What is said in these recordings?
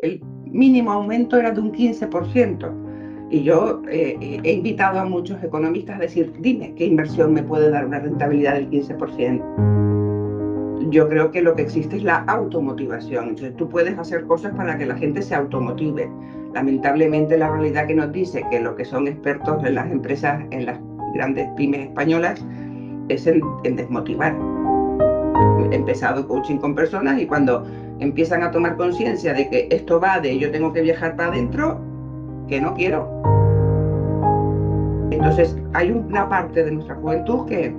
el mínimo aumento era de un 15%. Y yo he invitado a muchos economistas a decir, dime, ¿qué inversión me puede dar una rentabilidad del 15%? Yo creo que lo que existe es la automotivación. Entonces tú puedes hacer cosas para que la gente se automotive. Lamentablemente la realidad que nos dice que lo que son expertos en las empresas, en las grandes pymes españolas, es en desmotivar. He empezado coaching con personas y cuando empiezan a tomar conciencia de que esto va de yo tengo que viajar para adentro, que no quiero. Entonces hay una parte de nuestra juventud que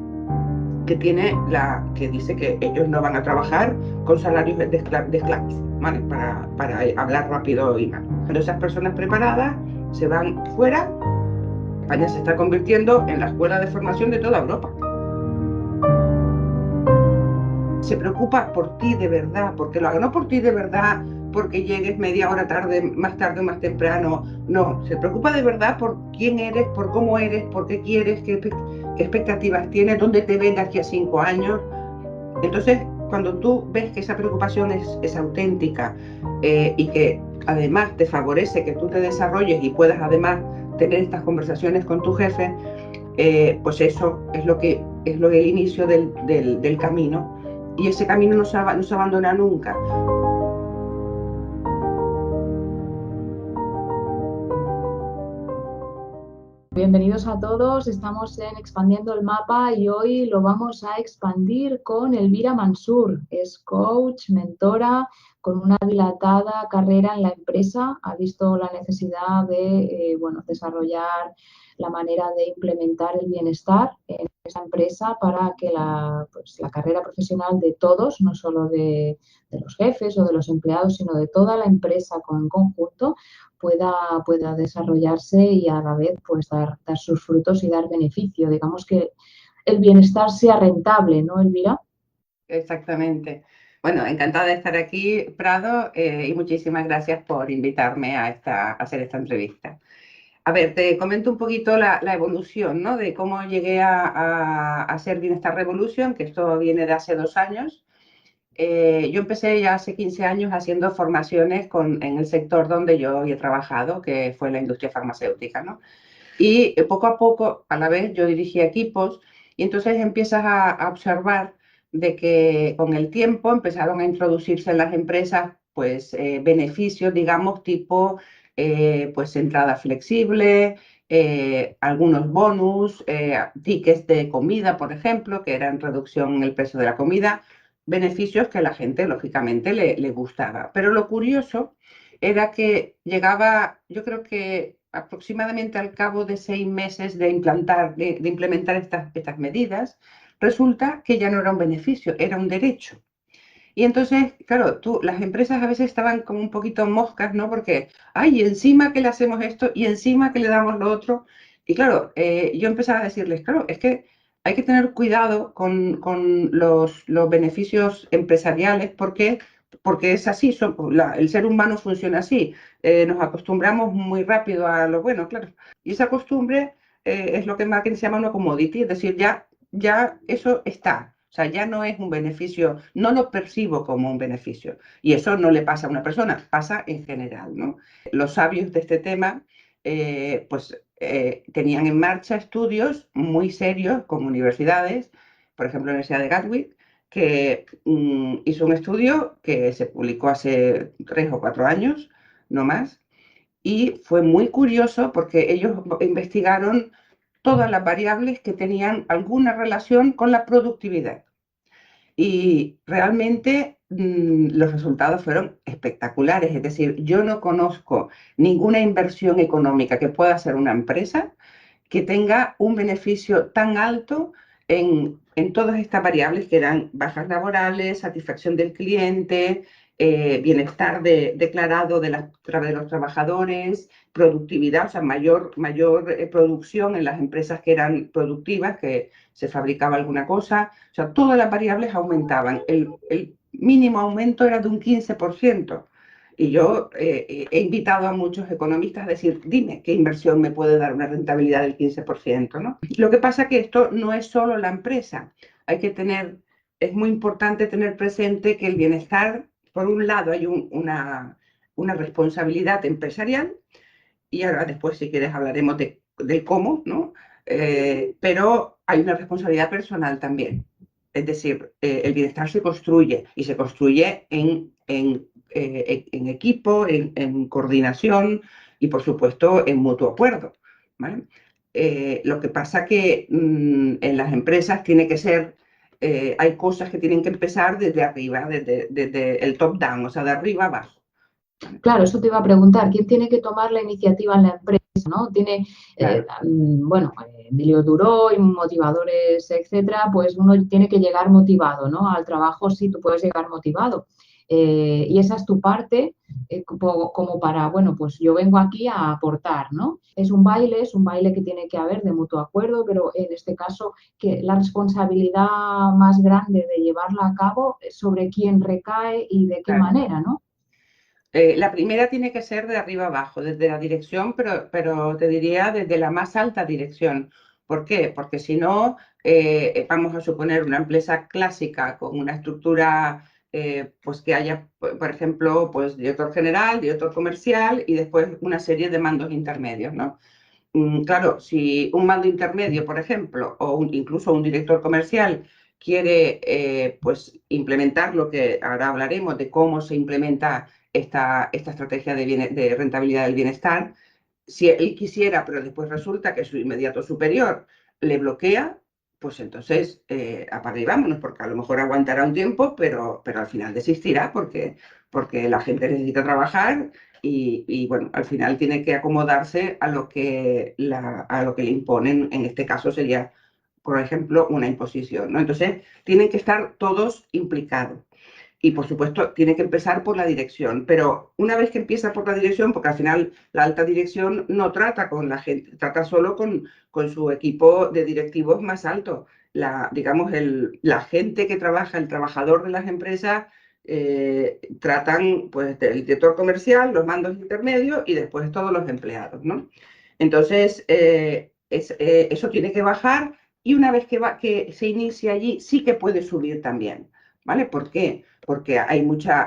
dice que ellos no van a trabajar con salarios de esclavos, ¿vale? Para hablar rápido y mal. Cuando esas personas preparadas se van fuera, España se está convirtiendo en la escuela de formación de toda Europa. Se preocupa por ti de verdad, porque lo haga, no por ti de verdad, porque llegues media hora tarde o más temprano, no, se preocupa de verdad por quién eres, por cómo eres, por qué quieres, qué expectativas tienes, dónde te ven de aquí a 5 años. Entonces, cuando tú ves que esa preocupación es auténtica y que además te favorece que tú te desarrolles y puedas además tener estas conversaciones con tu jefe, pues eso es lo que es el inicio del camino, y ese camino no se abandona nunca. Bienvenidos a todos, estamos en Expandiendo el Mapa y hoy lo vamos a expandir con Elvira Mansur. Es coach, mentora, con una dilatada carrera en la empresa. Ha visto la necesidad de desarrollar la manera de implementar el bienestar en esa empresa para que la carrera profesional de todos, no solo de los jefes o de los empleados, sino de toda la empresa en conjunto, pueda desarrollarse y a la vez pues dar sus frutos y dar beneficio. Digamos que el bienestar sea rentable, ¿no, Elvira? Exactamente. Bueno, encantada de estar aquí, Prado, y muchísimas gracias por invitarme a hacer esta entrevista. A ver, te comento un poquito la evolución, ¿no? De cómo llegué a hacer Bienestar Revolution, que esto viene de hace 2 años. Yo empecé ya hace 15 años haciendo formaciones en el sector donde yo había trabajado, que fue la industria farmacéutica, ¿no? Y poco a poco, a la vez, yo dirigía equipos y entonces empiezas a observar de que con el tiempo empezaron a introducirse en las empresas pues beneficios, digamos, tipo pues entrada flexible, algunos bonus, tickets de comida, por ejemplo, que eran reducción en el precio de la comida, beneficios que a la gente, lógicamente, le gustaba. Pero lo curioso era que llegaba, yo creo que aproximadamente al cabo de 6 meses de implementar estas medidas, resulta que ya no era un beneficio, era un derecho. Y entonces, claro, las empresas a veces estaban como un poquito moscas, ¿no? Porque, ay, encima que le hacemos esto y encima que le damos lo otro. Y claro, yo empezaba a decirles, claro, es que hay que tener cuidado con los beneficios empresariales porque es así, el ser humano funciona así. Nos acostumbramos muy rápido a lo bueno, claro. Y esa costumbre es lo que en marketing se llama una commodity, es decir, ya eso está. O sea, ya no es un beneficio, no lo percibo como un beneficio. Y eso no le pasa a una persona, pasa en general, ¿no? Los sabios de este tema, tenían en marcha estudios muy serios con universidades, por ejemplo, la Universidad de Gatwick, que hizo un estudio que se publicó hace 3 o 4 años, no más, y fue muy curioso porque ellos investigaron todas las variables que tenían alguna relación con la productividad. Y realmente los resultados fueron espectaculares. Es decir, yo no conozco ninguna inversión económica que pueda hacer una empresa que tenga un beneficio tan alto en todas estas variables que eran bajas laborales, satisfacción del cliente, bienestar declarado de los trabajadores, productividad, o sea, mayor producción en las empresas que eran productivas, que se fabricaba alguna cosa. O sea, todas las variables aumentaban. El mínimo aumento era de un 15%. Y yo he invitado a muchos economistas a decir, dime qué inversión me puede dar una rentabilidad del 15%, ¿no? Lo que pasa es que esto no es solo la empresa. Es muy importante tener presente que el bienestar, por un lado, hay una responsabilidad empresarial, y ahora después, si quieres, hablaremos del cómo, ¿no? Pero hay una responsabilidad personal también. Es decir, el bienestar se construye y se construye en equipo, en coordinación y, por supuesto, en mutuo acuerdo, ¿vale? Lo que pasa que en las empresas tiene que ser, hay cosas que tienen que empezar desde arriba, desde el top down, o sea, de arriba abajo. Claro, eso te iba a preguntar, ¿quién tiene que tomar la iniciativa en la empresa, ¿no? Tiene, Claro. bueno, Emilio Duró y motivadores, etcétera, pues uno tiene que llegar motivado, ¿no? Al trabajo sí, tú puedes llegar motivado. Y esa es tu parte, como para, bueno, pues yo vengo aquí a aportar, ¿no? Es un baile que tiene que haber de mutuo acuerdo, pero en este caso que la responsabilidad más grande de llevarla a cabo es sobre quién recae y de qué Claro. manera, ¿no? La primera tiene que ser de arriba abajo, desde la dirección, pero te diría desde la más alta dirección. ¿Por qué? Porque si no, vamos a suponer una empresa clásica con una estructura, pues que haya, por ejemplo, pues director general, director comercial y después una serie de mandos intermedios, ¿no? Claro, si un mando intermedio, por ejemplo, o incluso un director comercial quiere pues implementar lo que ahora hablaremos de cómo se implementa esta estrategia de rentabilidad del bienestar, si él quisiera, pero después resulta que su inmediato superior le bloquea, pues entonces apaga y vámonos, porque a lo mejor aguantará un tiempo, pero al final desistirá porque la gente necesita trabajar y, bueno, al final tiene que acomodarse a lo que, a lo que le imponen. En este caso sería, por ejemplo, una imposición, ¿no? Entonces, tienen que estar todos implicados. Y, por supuesto, tiene que empezar por la dirección. Pero una vez que empieza por la dirección, porque al final la alta dirección no trata con la gente, trata solo con su equipo de directivos más alto. Digamos, la gente que trabaja, el trabajador de las empresas, tratan pues el director comercial, los mandos intermedios y después todos los empleados, ¿no? Entonces, eso tiene que bajar, y una vez que se inicia allí, sí que puede subir también, ¿vale? ¿Por qué? Porque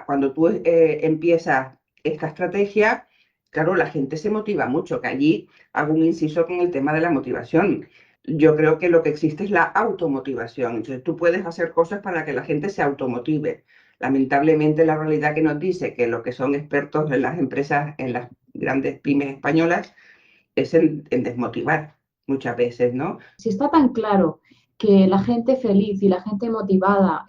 cuando tú empiezas esta estrategia, claro, la gente se motiva mucho, que allí hago un inciso con el tema de la motivación. Yo creo que lo que existe es la automotivación. Entonces, tú puedes hacer cosas para que la gente se automotive. Lamentablemente, la realidad que nos dice que lo que son expertos en las empresas, en las grandes pymes españolas, es en desmotivar muchas veces, ¿no? Si está tan claro que la gente feliz y la gente motivada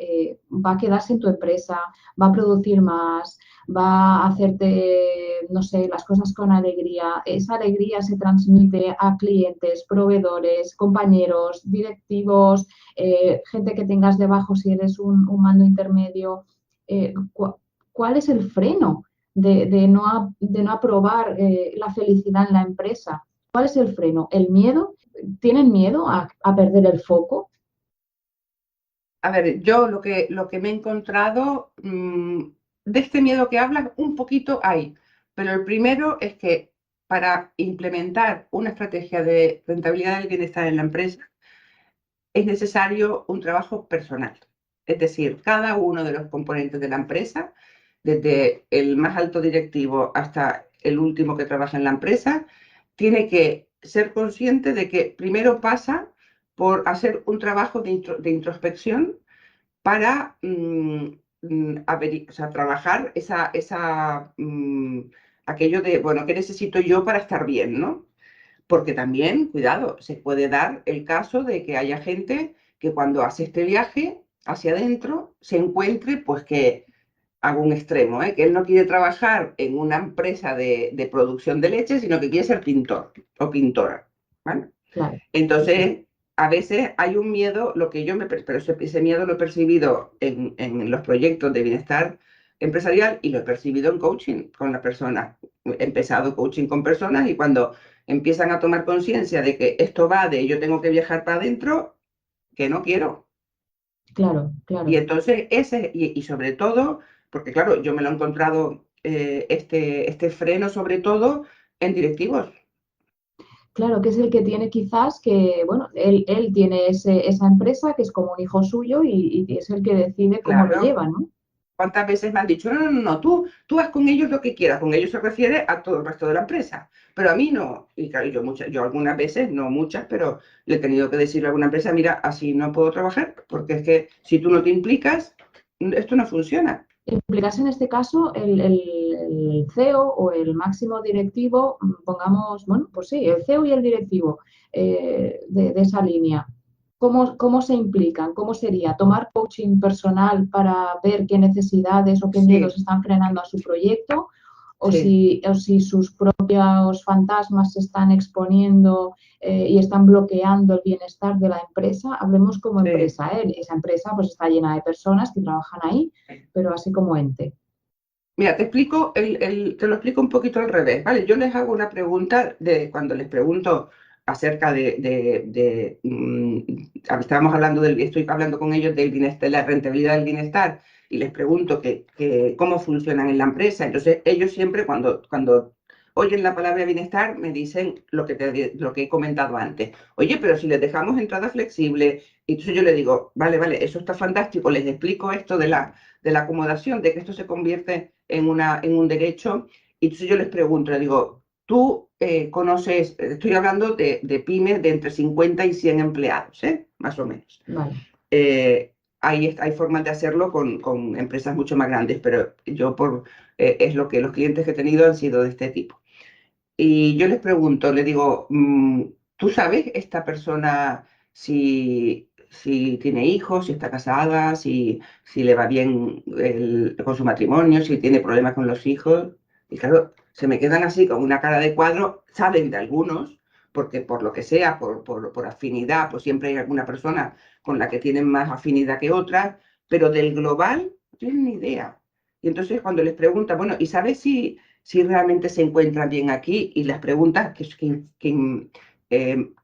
va a quedarse en tu empresa, va a producir más, va a hacerte, no sé, las cosas con alegría, esa alegría se transmite a clientes, proveedores, compañeros, directivos, gente que tengas debajo si eres un mando intermedio. ¿Cuál es el freno de no aprobar la felicidad en la empresa? ¿Cuál es el freno? ¿El miedo? ¿Tienen miedo a perder el foco? A ver, yo lo que me he encontrado, de este miedo que hablas, un poquito hay, pero el primero es que para implementar una estrategia de rentabilidad del bienestar en la empresa es necesario un trabajo personal. Es decir, cada uno de los componentes de la empresa, desde el más alto directivo hasta el último que trabaja en la empresa, tiene que ser consciente de que primero pasa por hacer un trabajo de introspección para o sea, trabajar aquello de, bueno, ¿qué necesito yo para estar bien, ¿no? Porque también, cuidado, se puede dar el caso de que haya gente que cuando hace este viaje hacia adentro se encuentre, pues que hago un extremo, que él no quiere trabajar en una empresa de producción de leche, sino que quiere ser pintor o pintora, ¿vale? Claro, sí, sí. Entonces, a veces hay un miedo, pero ese miedo lo he percibido en los proyectos de bienestar empresarial y lo he percibido en coaching con las personas. He empezado coaching con personas y cuando empiezan a tomar conciencia de que esto va de yo tengo que viajar para adentro, que no quiero. Claro, Y claro. entonces y sobre todo, porque claro, yo me lo he encontrado, este freno sobre todo en directivos. Claro, que es el que tiene quizás que, bueno, él tiene esa empresa que es como un hijo suyo y es el que decide cómo lo Claro. lleva, ¿no? ¿Cuántas veces me han dicho, no, no, no, no, tú haz con ellos lo que quieras? Con ellos se refiere a todo el resto de la empresa, pero a mí no. Y claro, yo algunas veces, no muchas, pero le he tenido que decirle a alguna empresa, mira, así no puedo trabajar, porque es que si tú no te implicas, esto no funciona. Implicarse en este caso el CEO o el máximo directivo, pongamos, bueno, pues sí, el CEO y el directivo de esa línea. ¿Cómo se implican? ¿Cómo sería? ¿Tomar coaching personal para ver qué necesidades o qué miedos Sí, están frenando a su proyecto? sí, O si sus propios fantasmas se están exponiendo y están bloqueando el bienestar de la empresa. Hablemos como sí. empresa, ¿eh? Esa empresa pues está llena de personas que trabajan ahí, pero así como ente. Mira, te explico, te lo explico un poquito al revés, ¿vale? Yo les hago una pregunta de cuando les pregunto acerca estábamos hablando estoy hablando con ellos del bienestar, la rentabilidad del bienestar, y les pregunto cómo funcionan en la empresa. Entonces, ellos siempre cuando oyen la palabra bienestar me dicen lo que he comentado antes. Oye, pero si les dejamos entrada flexible, y entonces yo les digo, vale, vale, eso está fantástico, les explico esto de la acomodación, de que esto se convierte en un derecho. Y entonces yo les pregunto, les digo, tú conoces, estoy hablando de pymes de entre 50 y 100 empleados, más o menos. Vale. Hay formas de hacerlo con empresas mucho más grandes, pero es lo que los clientes que he tenido han sido de este tipo. Y yo les pregunto, les digo, ¿tú sabes esta persona si tiene hijos, si está casada, si le va bien con su matrimonio, si tiene problemas con los hijos? Y claro, se me quedan así con una cara de cuadro, saben de algunos, porque por lo que sea, por afinidad, pues siempre hay alguna persona con la que tienen más afinidad que otra, pero del global no tienen ni idea. Y entonces cuando les pregunta, bueno, ¿y sabes si realmente se encuentran bien aquí? Y las preguntas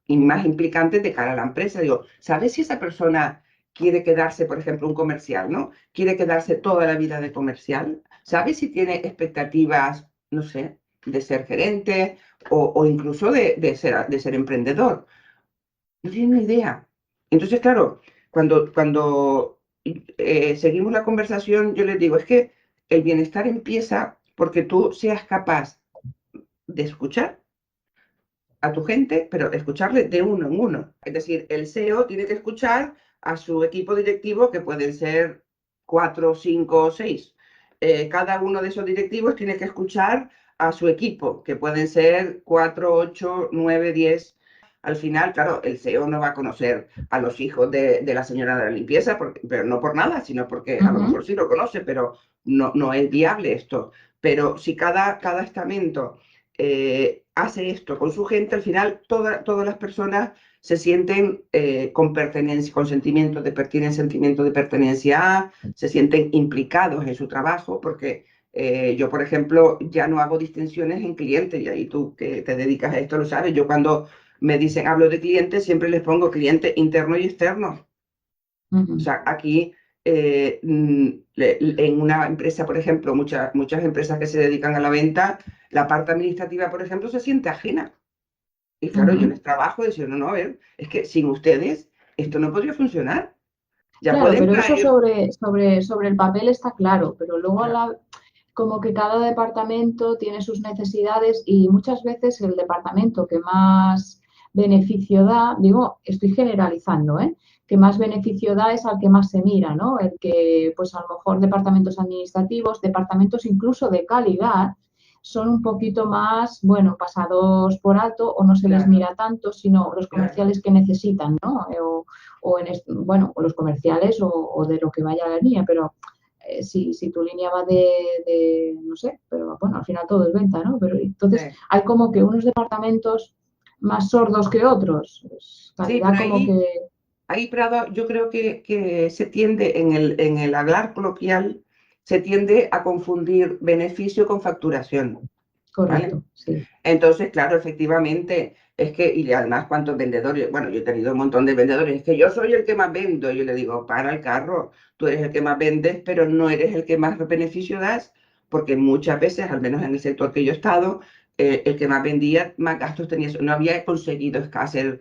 y más implicantes de cara a la empresa, digo, ¿sabes si esa persona quiere quedarse, por ejemplo, un comercial, ¿no? ¿Quiere quedarse toda la vida de comercial? ¿Sabes si tiene expectativas, no sé, de ser gerente o incluso de ser emprendedor? No tienen ni idea. Entonces, claro, cuando seguimos la conversación, yo les digo, es que el bienestar empieza porque tú seas capaz de escuchar a tu gente, pero escucharle de uno en uno. Es decir, el CEO tiene que escuchar a su equipo directivo, que pueden ser 4, 5 o 6. Cada uno de esos directivos tiene que escuchar a su equipo, que pueden ser 4, 8, 9, 10. Al final, claro, el CEO no va a conocer a los hijos de la señora de la limpieza, pero no por nada, sino porque a lo mejor sí lo conoce, pero no es viable esto. Pero si cada estamento hace esto con su gente, al final todas las personas se sienten con pertenencia, con sentimiento de pertenencia, se sienten implicados en su trabajo, porque yo, por ejemplo, ya no hago distinciones en clientes, y ahí tú que te dedicas a esto lo sabes. Yo cuando me dicen, hablo de clientes, siempre les pongo cliente interno y externo. O sea, aquí en una empresa, por ejemplo, muchas empresas que se dedican a la venta, la parte administrativa, por ejemplo, se siente ajena. Y claro, yo les trabajo y decir, no, no, a ver, es que sin ustedes esto no podría funcionar. Ya Claro, pueden pero eso traer, sobre el papel está claro, pero luego ya, como que cada departamento tiene sus necesidades y muchas veces el departamento que más beneficio da, digo, estoy generalizando, ¿eh? Que más beneficio da es al que más se mira, ¿no? El que, pues a lo mejor departamentos administrativos, departamentos incluso de calidad, son un poquito más, bueno, pasados por alto o no se les claro, mira tanto, sino los claro. comerciales que necesitan, ¿no? Bueno, o los comerciales o de lo que vaya a la línea, pero si tu línea va no sé, pero bueno, al final todo es venta, ¿no? Pero entonces Sí, hay como que unos departamentos más sordos que otros. Pues, sí, calidad pero como que, ahí, Prado, yo creo que se tiende en el hablar coloquial, se tiende a confundir beneficio con facturación, ¿vale? correcto, sí. Entonces, claro, efectivamente, y además cuántos vendedores, bueno, yo he tenido un montón de vendedores, es que yo soy el que más vendo, yo le digo, para el carro, tú eres el que más vendes, pero no eres el que más beneficio das, porque muchas veces, al menos en el sector que yo he estado, el que más vendía, más gastos tenía, no había conseguido hacer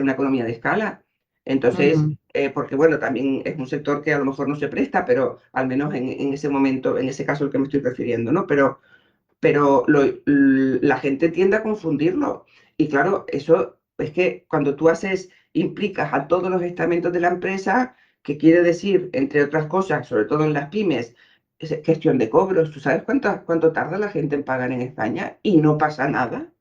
una economía de escala. Entonces, Ujú, porque bueno, también es un sector que a lo mejor no se presta, pero al menos en ese momento, en ese caso al que me estoy refiriendo, ¿no? Pero la gente tiende a confundirlo. Y claro, eso es que cuando tú implicas a todos los estamentos de la empresa, que quiere decir, entre otras cosas, sobre todo en las pymes, es gestión de cobros. ¿Tú sabes cuánto tarda la gente en pagar en España? Y no pasa nada.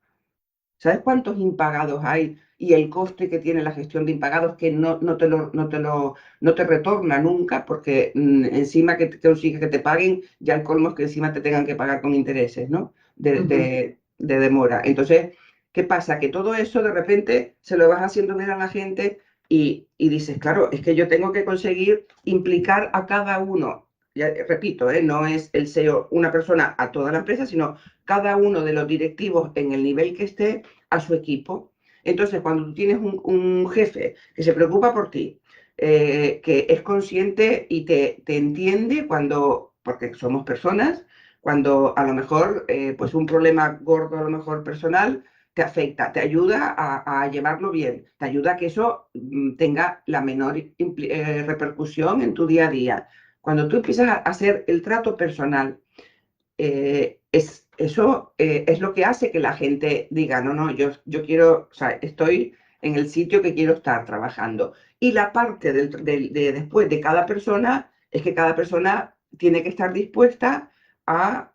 ¿Sabes cuántos impagados hay? Y el coste que tiene la gestión de impagados que no te retorna nunca, porque encima que consigues que te paguen, ya el colmo es que encima te tengan que pagar con intereses, ¿no? ujú. De demora. Entonces, ¿qué pasa? Que todo eso de repente se lo vas haciendo ver a la gente y dices, claro, es que yo tengo que conseguir implicar a cada uno. Ya, repito, no es el SEO una persona a toda la empresa, sino cada uno de los directivos en el nivel que esté a su equipo. Entonces, cuando tú tienes un jefe que se preocupa por ti, que es consciente y te entiende cuando, porque somos personas, cuando a lo mejor pues un problema gordo, a lo mejor personal, te afecta, te ayuda a llevarlo bien, te ayuda a que eso tenga la menor repercusión en tu día a día. Cuando tú empiezas a hacer el trato personal eso es lo que hace que la gente diga, no, no, yo quiero, o sea, estoy en el sitio que quiero estar trabajando. Y la parte después de cada persona es que cada persona tiene que estar dispuesta a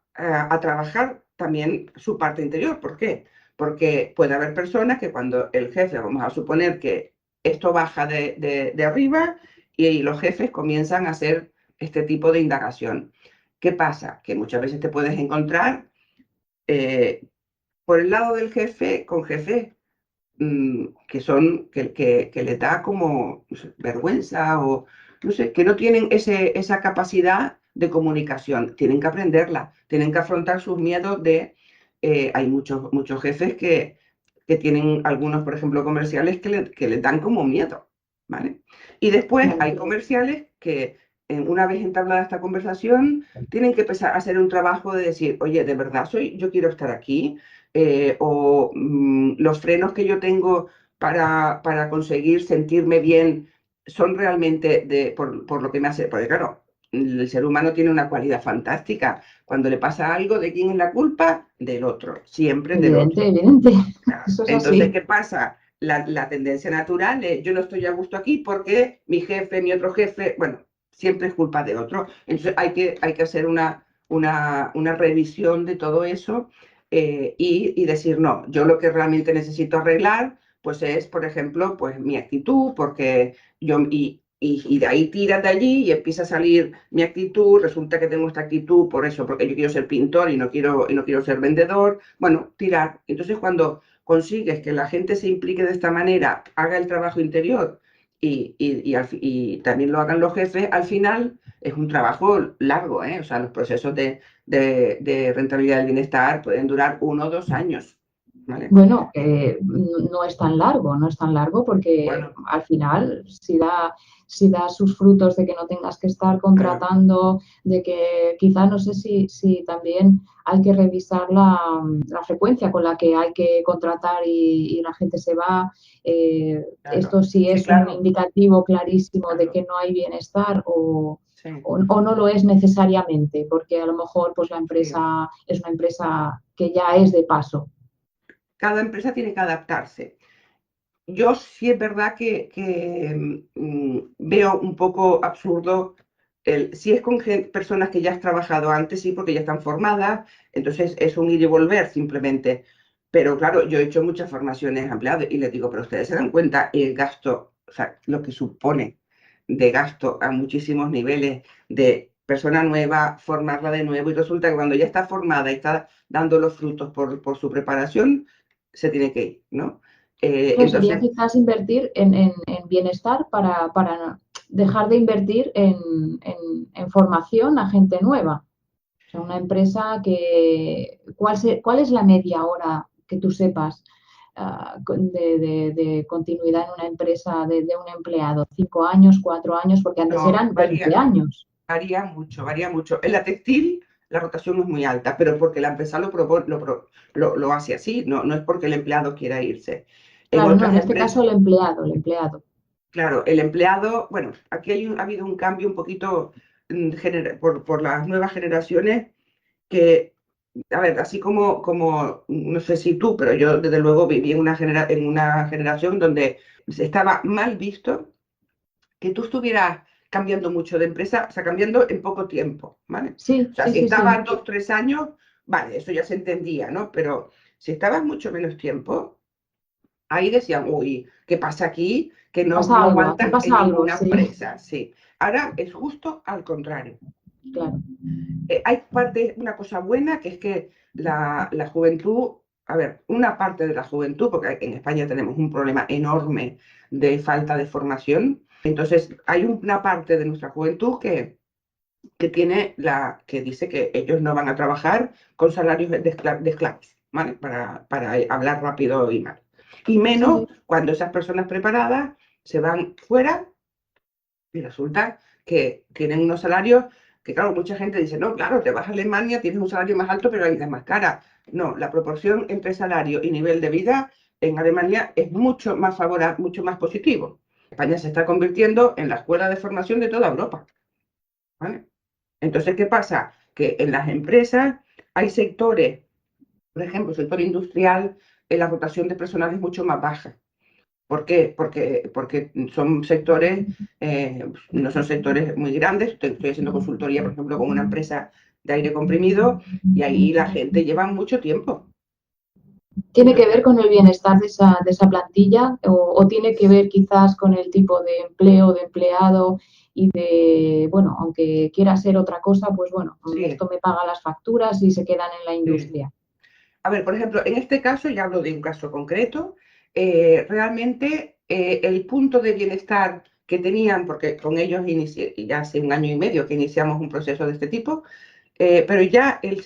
trabajar también su parte interior. ¿Por qué? Porque puede haber personas que cuando el jefe, vamos a suponer que esto baja de arriba y los jefes comienzan a hacer este tipo de indagación. ¿Qué pasa? Que muchas veces te puedes encontrar eh, por el lado del jefe con jefes que les da como no sé, vergüenza o no sé, que no tienen esa capacidad de comunicación. Tienen que aprenderla, tienen que afrontar sus miedos hay muchos jefes que tienen algunos, por ejemplo, comerciales que les dan como miedo, ¿vale? Y después Claro. hay comerciales que una vez entablada esta conversación, tienen que empezar a hacer un trabajo de decir, oye, de verdad yo quiero estar aquí, los frenos que yo tengo para conseguir sentirme bien son realmente por lo que me hace, porque claro, el ser humano tiene una cualidad fantástica. Cuando le pasa algo, ¿de quién es la culpa? Del otro, siempre del Evidente, otro. evidente. Claro. Eso es Entonces, así. ¿qué pasa? La tendencia natural es, yo no estoy a gusto aquí porque mi jefe, mi otro jefe, bueno, siempre es culpa de otro. Entonces, hay que hacer una revisión de todo eso y decir, no, yo lo que realmente necesito arreglar, pues es, por ejemplo, pues mi actitud, porque y de ahí tiras de allí y empieza a salir mi actitud, resulta que tengo esta actitud por eso, porque yo quiero ser pintor y no quiero ser vendedor, bueno, tirar. Entonces, cuando consigues que la gente se implique de esta manera, haga el trabajo interior y también lo hagan los jefes, al final es un trabajo largo, ¿eh? O sea, los procesos de rentabilidad del bienestar pueden durar 1 o 2 años, ¿vale? Bueno, no es tan largo, no es tan largo porque Bueno, al final si da sus frutos de que no tengas que estar claro, contratando, de que quizá no sé si también hay que revisar la frecuencia con la que hay que contratar y la gente se va. claro. Esto sí Sí, es un claro, indicativo clarísimo de claro, que no hay bienestar sí, o no lo es necesariamente, porque a lo mejor pues la sí. empresa es una empresa que ya es de paso. Cada empresa tiene que adaptarse. Yo sí es verdad que veo un poco absurdo si es con personas que ya has trabajado antes, sí, porque ya están formadas, entonces es un ir y volver simplemente. Pero claro, yo he hecho muchas formaciones a empleados y les digo, pero ustedes se dan cuenta el gasto, o sea, lo que supone de gasto a muchísimos niveles de persona nueva, formarla de nuevo y resulta que cuando ya está formada y está dando los frutos por su preparación, se tiene que ir, ¿no? Entonces sería Entonces, quizás invertir en bienestar para dejar de invertir en formación a gente nueva. O sea, una empresa ¿cuál es la media hora que tú sepas de continuidad en una empresa de un empleado? ¿5 años, 4 años? Porque antes no, eran 20 años. varía mucho, varía mucho. En la textil la rotación es muy alta, pero porque la empresa lo hace así, no es porque el empleado quiera irse. En Claro, no, otras en este caso empresas, el empleado, el empleado. claro, el empleado, bueno, aquí ha habido un cambio un poquito por las nuevas generaciones que, a ver, así no sé si tú, pero yo desde luego viví en una generación donde se estaba mal visto que tú estuvieras cambiando mucho de empresa, o sea, cambiando en poco tiempo, ¿vale? Sí, O sea, sí, si sí, sí. estabas 2, 3 años, vale, eso ya se entendía, ¿no? Pero si estabas mucho menos tiempo, ahí decían, uy, ¿qué pasa aquí? Que no Pasa algo, aquí aguantan en pasa algo, ninguna sí, empresa, sí. Ahora es justo al contrario. claro. Hay una cosa buena, que es que la juventud, a ver, una parte de la juventud, porque en España tenemos un problema enorme de falta de formación, entonces hay una parte de nuestra juventud que dice que ellos no van a trabajar con salarios de esclavos, ¿vale? Para hablar rápido y mal. Y Sí, menos sí. cuando esas personas preparadas se van fuera y resulta que tienen unos salarios que, claro, mucha gente dice, no, claro, te vas a Alemania, tienes un salario más alto, pero la vida es más cara. No, la proporción entre salario y nivel de vida en Alemania es mucho más favorable, mucho más positivo. España se está convirtiendo en la escuela de formación de toda Europa, ¿vale? Entonces, ¿qué pasa? Que en las empresas hay sectores, por ejemplo, el sector industrial, la rotación de personal es mucho más baja. ¿Por qué? Porque son sectores, no son sectores muy grandes. Estoy haciendo consultoría, por ejemplo, con una empresa de aire comprimido y ahí la gente lleva mucho tiempo. ¿Tiene que ver con el bienestar de esa plantilla o tiene que ver quizás con el tipo de empleo, de empleado y de, bueno, aunque quiera ser otra cosa, pues bueno, Sí, esto me paga las facturas y se quedan en la sí. industria? A ver, por ejemplo, en este caso, ya hablo de un caso concreto, realmente el punto de bienestar que tenían, porque con ellos ya hace 1 año y medio que iniciamos un proceso de este tipo, pero ya el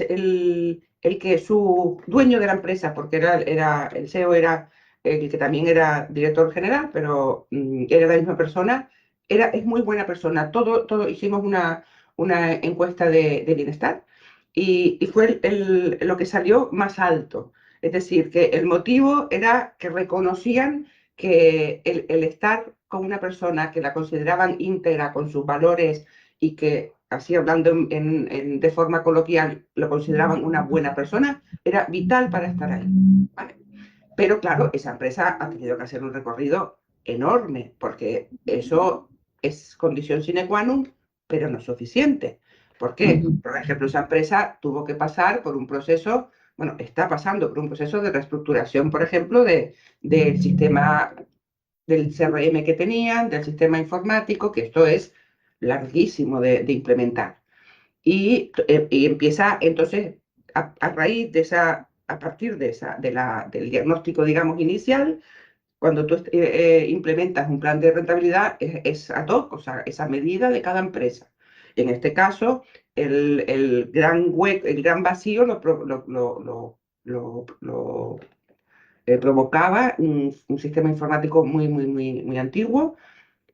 que su dueño de la empresa, porque el CEO era el que también era director general, pero era la misma persona, es muy buena persona. Hicimos una encuesta de bienestar y fue lo que salió más alto. Es decir, que el motivo era que reconocían que el estar con una persona que la consideraban íntegra con sus valores y que, así hablando de forma coloquial, lo consideraban una buena persona, era vital para estar ahí. ¿Vale? Pero claro, esa empresa ha tenido que hacer un recorrido enorme, porque eso es condición sine qua non, pero no suficiente. ¿Por qué? Ujú. Por ejemplo, esa empresa tuvo que pasar por un proceso, bueno, está pasando por un proceso de reestructuración, por ejemplo, del sistema del CRM que tenían, del sistema informático, que esto es larguísimo de implementar. Y empieza entonces, a raíz de a partir del diagnóstico, digamos, inicial, cuando tú implementas un plan de rentabilidad, es ad hoc, o sea, es a medida de cada empresa. En este caso, el gran hueco, el gran vacío provocaba un sistema informático muy, muy, muy, muy antiguo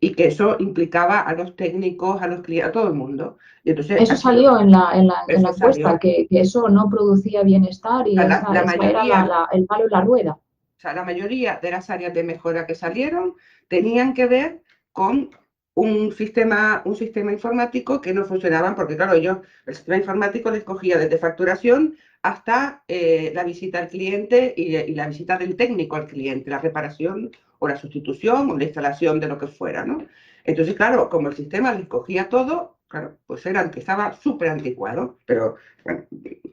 y que eso implicaba a los técnicos, a los clientes, a todo el mundo. Y entonces Eso ha sido, salió en la eso encuesta, salió. que eso no producía bienestar y La esa era mayoría, el palo en la rueda. o sea, la mayoría de las áreas de mejora que salieron tenían que ver con un sistema informático que no funcionaban, porque claro, el sistema informático les cogía desde facturación hasta la visita al cliente y la visita del técnico al cliente, la reparación o la sustitución o la instalación de lo que fuera, ¿no? Entonces, claro, como el sistema les cogía todo, claro, pues estaba súper anticuado, pero bueno,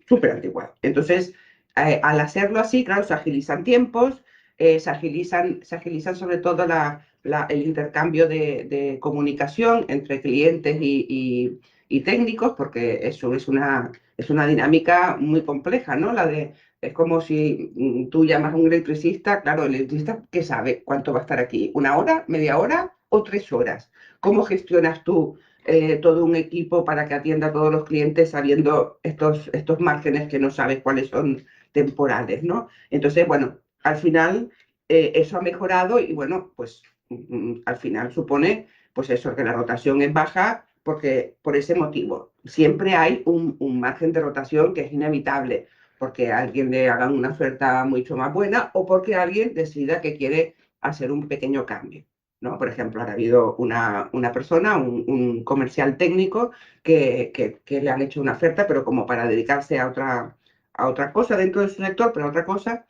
súper anticuado. Entonces, al hacerlo así, claro, se agilizan tiempos, se agilizan sobre todo el intercambio de comunicación entre clientes y técnicos, porque eso es una dinámica muy compleja, ¿no? Es como si tú llamas a un electricista, claro, el electricista, ¿qué sabe cuánto va a estar aquí? ¿1 hora, media hora o 3 horas? ¿Cómo gestionas tú todo un equipo para que atienda a todos los clientes sabiendo estos márgenes que no sabes cuáles son temporales, ¿no? Entonces, bueno, al final eso ha mejorado y bueno, pues al final supone pues eso, que la rotación es baja porque por ese motivo. Siempre hay un margen de rotación que es inevitable, porque a alguien le hagan una oferta mucho más buena o porque alguien decida que quiere hacer un pequeño cambio. ¿no? Por ejemplo, ha habido una persona, un comercial técnico, que le han hecho una oferta, pero como para dedicarse a otra cosa dentro de su sector, pero a otra cosa,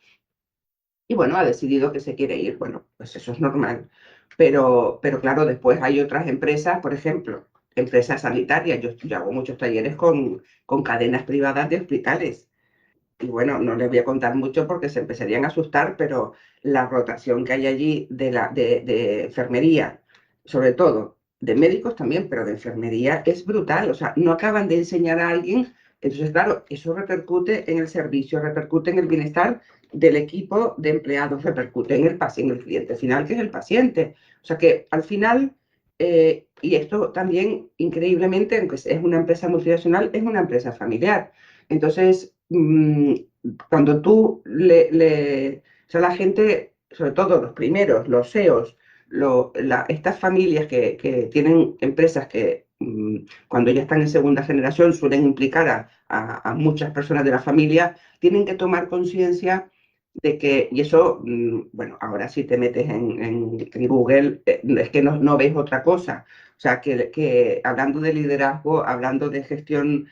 y bueno, ha decidido que se quiere ir. Bueno, pues eso es normal. Pero claro, después hay otras empresas, por ejemplo, empresas sanitarias. Yo hago muchos talleres con cadenas privadas de hospitales. Y bueno, no les voy a contar mucho porque se empezarían a asustar, pero la rotación que hay allí de enfermería, sobre todo, de médicos también, pero de enfermería es brutal. O sea, no acaban de enseñar a alguien. Entonces, claro, eso repercute en el servicio, repercute en el bienestar del equipo de empleados, repercute en el paciente, en el cliente final, que es el paciente. O sea que al final, y esto también, increíblemente, aunque es una empresa multinacional, es una empresa familiar. Entonces, cuando tú o sea, la gente, sobre todo los primeros, los CEOs, estas familias que tienen empresas que cuando ya están en segunda generación suelen implicar a muchas personas de la familia, tienen que tomar conciencia de que, y eso, bueno, ahora si te metes en Google, es que no ves otra cosa. O sea, que hablando de liderazgo, hablando de gestión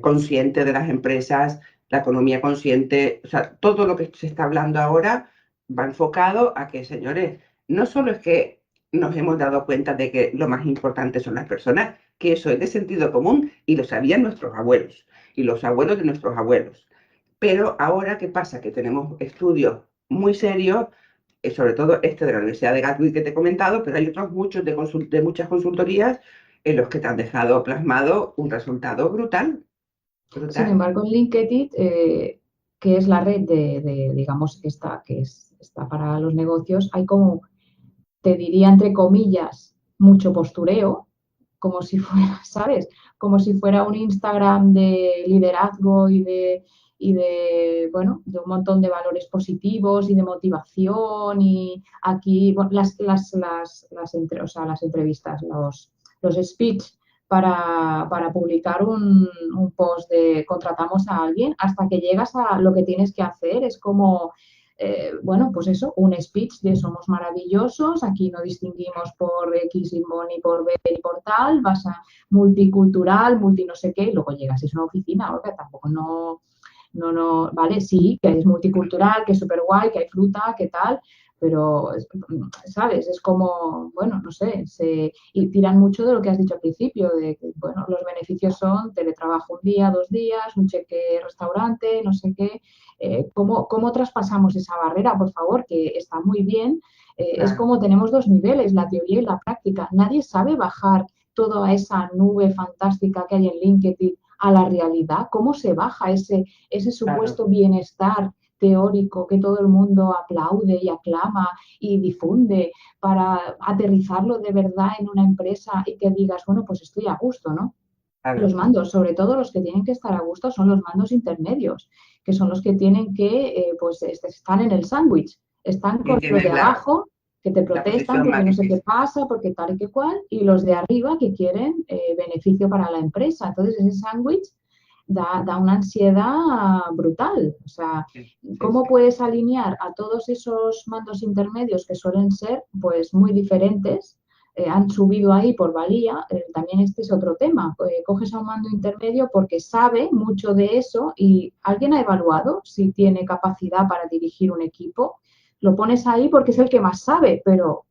consciente de las empresas, la economía consciente, o sea, todo lo que se está hablando ahora va enfocado a que, señores, no solo es que nos hemos dado cuenta de que lo más importante son las personas, que eso es de sentido común y lo sabían nuestros abuelos y los abuelos de nuestros abuelos. Pero ahora, ¿qué pasa? Que tenemos estudios muy serios, sobre todo este de la Universidad de Gatwick que te he comentado, pero hay otros muchos de muchas consultorías en los que te han dejado plasmado un resultado brutal, Sin brutal. embargo, en LinkedIn, que es la red digamos, está para los negocios, hay como, te diría entre comillas, mucho postureo, como si fuera, ¿sabes? Como si fuera un Instagram de liderazgo bueno, de un montón de valores positivos y de motivación y aquí bueno, o sea, las entrevistas, los speech para publicar un post de contratamos a alguien, hasta que llegas a lo que tienes que hacer, es como bueno, pues eso, un speech de somos maravillosos, aquí no distinguimos por X ni por B ni por tal, vas a multicultural, multi no sé qué, y luego llegas, es una oficina, ¿no? Que tampoco vale, sí, que es multicultural, que es súper guay, que hay fruta, que tal, pero, ¿sabes? Es como, bueno, no sé, y tiran mucho de lo que has dicho al principio, de que, bueno, los beneficios son teletrabajo un día, 2 días, un cheque restaurante, no sé qué. ¿Cómo traspasamos esa barrera, por favor? Que está muy bien. Es Claro, como tenemos dos niveles, la teoría y la práctica. Nadie sabe bajar toda esa nube fantástica que hay en LinkedIn a la realidad. ¿Cómo se baja ese claro, supuesto bienestar teórico que todo el mundo aplaude y aclama y difunde para aterrizarlo de verdad en una empresa y que digas, bueno, pues estoy a gusto, ¿no? Los claro. mandos, sobre todo los que tienen que estar a gusto, son los mandos intermedios, que son los que tienen que pues, estar en el sándwich. Están Y con los de tienes abajo que te la protestan posición porque más no sé qué difícil. pasa, porque tal y que cual, y los de arriba que quieren beneficio para la empresa. Entonces, ese sándwich da una ansiedad brutal. O sea, Sí, sí, ¿cómo sí, puedes alinear a todos esos mandos intermedios que suelen ser pues muy diferentes? Han subido ahí por valía, también este es otro tema. Coges a un mando intermedio porque sabe mucho de eso y alguien ha evaluado si tiene capacidad para dirigir un equipo. Lo pones ahí porque es el que más sabe, pero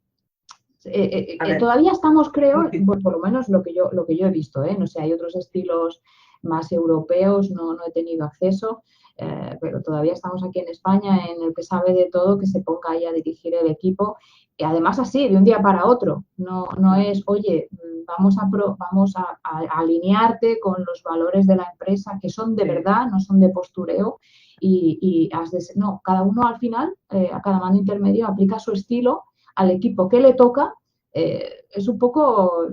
a ver, todavía estamos, creo, por lo menos lo que yo he visto, no sé, hay otros estilos más europeos, no he tenido acceso, pero todavía estamos aquí en España en el que sabe de todo, que se ponga ahí a dirigir el equipo, y además así, de un día para otro, no es, oye, vamos a alinearte con los valores de la empresa, que son de sí, verdad, no son de postureo, no, cada uno al final, a cada mando intermedio aplica su estilo al equipo que le toca, es un poco,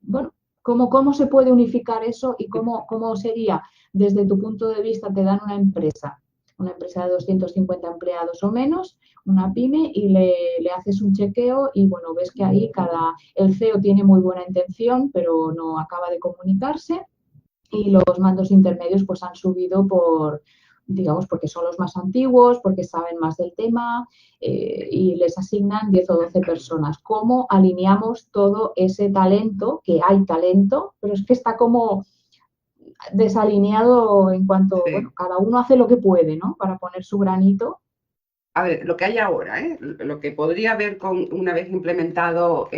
bueno, cómo se puede unificar eso y cómo sería, desde tu punto de vista, te dan una empresa de 250 empleados o menos, una pyme, y le haces un chequeo y, bueno, ves que ahí el CEO tiene muy buena intención, pero no acaba de comunicarse y los mandos intermedios pues han subido digamos, porque son los más antiguos, porque saben más del tema y les asignan 10 o 12 personas. ¿Cómo alineamos todo ese talento? Que hay talento, pero es que está como desalineado en cuanto, bueno, Sí. cada uno hace lo que puede, ¿no? Para poner su granito. A ver, lo que hay ahora, ¿eh? Lo que podría haber una vez implementado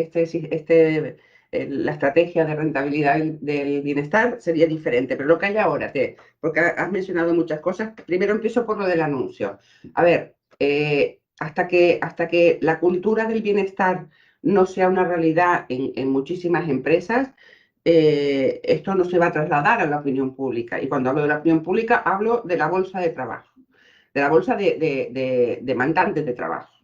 la estrategia de rentabilidad del bienestar sería diferente, pero lo que hay ahora, porque has mencionado muchas cosas, primero empiezo por lo del anuncio. A ver, hasta que la cultura del bienestar no sea una realidad en muchísimas empresas, esto no se va a trasladar a la opinión pública. Y cuando hablo de la opinión pública, hablo de la bolsa de trabajo, de la bolsa de demandantes de trabajo.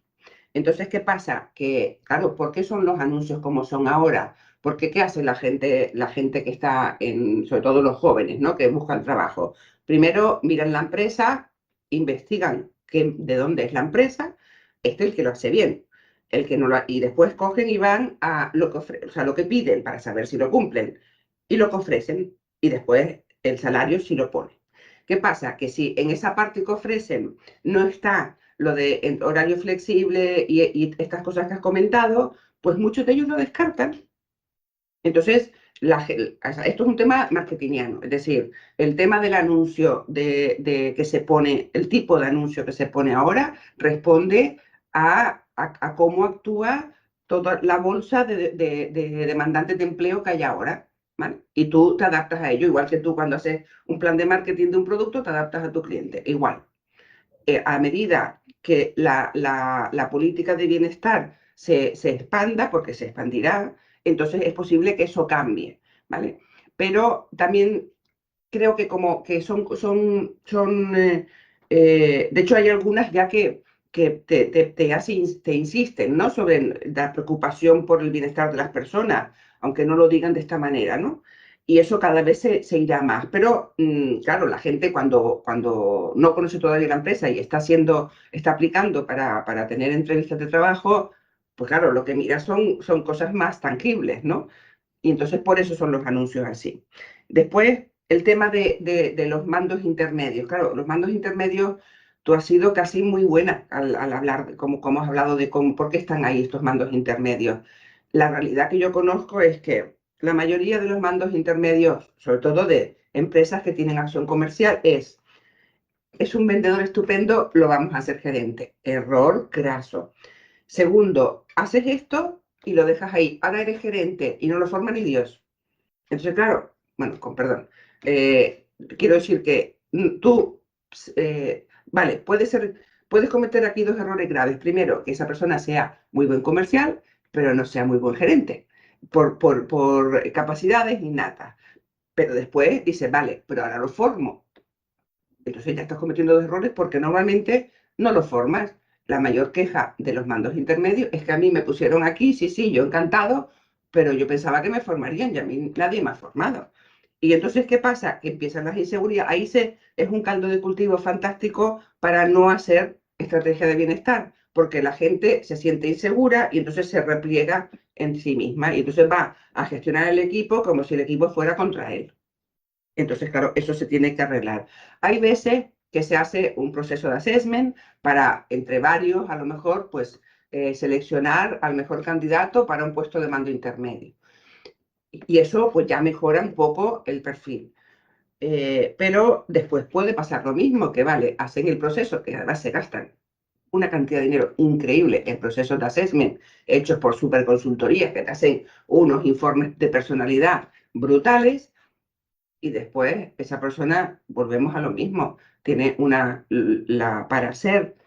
Entonces, ¿qué pasa? Que, claro, ¿por qué son los anuncios como son ahora? Porque ¿qué hace la gente que está sobre todo los jóvenes, ¿no? Que buscan trabajo? Primero miran la empresa, investigan de dónde es la empresa, el que lo hace bien, el que no lo, y después cogen y van a o sea, lo que piden para saber si lo cumplen y lo que ofrecen y después el salario si lo ponen. ¿Qué pasa? Que si en esa parte que ofrecen no está lo de horario flexible y estas cosas que has comentado, pues muchos de ellos lo descartan. Entonces, o sea, esto es un tema marketingiano, es decir, el tema del anuncio que se pone, el tipo de anuncio que se pone ahora, responde a cómo actúa toda la bolsa de demandantes de empleo que hay ahora. ¿Vale? Y tú te adaptas a ello, igual que tú cuando haces un plan de marketing de un producto, te adaptas a tu cliente, igual. A medida que la política de bienestar se expanda, porque se expandirá, entonces es posible que eso cambie, ¿vale? Pero también creo que como que de hecho hay algunas ya que te insisten, ¿no? Sobre la preocupación por el bienestar de las personas, aunque no lo digan de esta manera, ¿no? Y eso cada vez se irá más. Pero, claro, la gente cuando no conoce todavía la empresa y está aplicando para tener entrevistas de trabajo, pues claro, lo que mira son cosas más tangibles, ¿no? Y entonces por eso son los anuncios así. Después, el tema de los mandos intermedios. Claro, los mandos intermedios, tú has sido casi muy buena al hablar, como has hablado de por qué están ahí estos mandos intermedios. La realidad que yo conozco es que la mayoría de los mandos intermedios, sobre todo de empresas que tienen acción comercial, es un vendedor estupendo, lo vamos a hacer gerente. Error craso. Segundo, haces esto y lo dejas ahí. Ahora eres gerente y no lo forma ni Dios. Entonces, claro, bueno, con perdón, quiero decir que vale, puedes cometer aquí dos errores graves. Primero, que esa persona sea muy buen comercial, pero no sea muy buen gerente, por capacidades innatas. Pero después dice, vale, pero ahora lo formo. Entonces ya estás cometiendo dos errores porque normalmente no lo formas. La mayor queja de los mandos intermedios es que a mí me pusieron aquí, sí, sí, yo encantado, pero yo pensaba que me formarían y a mí nadie me ha formado. Y entonces, ¿qué pasa? Que empiezan las inseguridades. Es un caldo de cultivo fantástico para no hacer estrategia de bienestar, porque la gente se siente insegura y entonces se repliega en sí misma y entonces va a gestionar el equipo como si el equipo fuera contra él. Entonces, claro, eso se tiene que arreglar. Hay veces que se hace un proceso de assessment para, entre varios, a lo mejor, pues, seleccionar al mejor candidato para un puesto de mando intermedio. Y eso, pues, ya mejora un poco el perfil. Pero después puede pasar lo mismo, que vale, hacen el proceso, que además se gastan una cantidad de dinero increíble en procesos de assessment hechos por superconsultorías que te hacen unos informes de personalidad brutales y después esa persona, volvemos a lo mismo, tiene para ser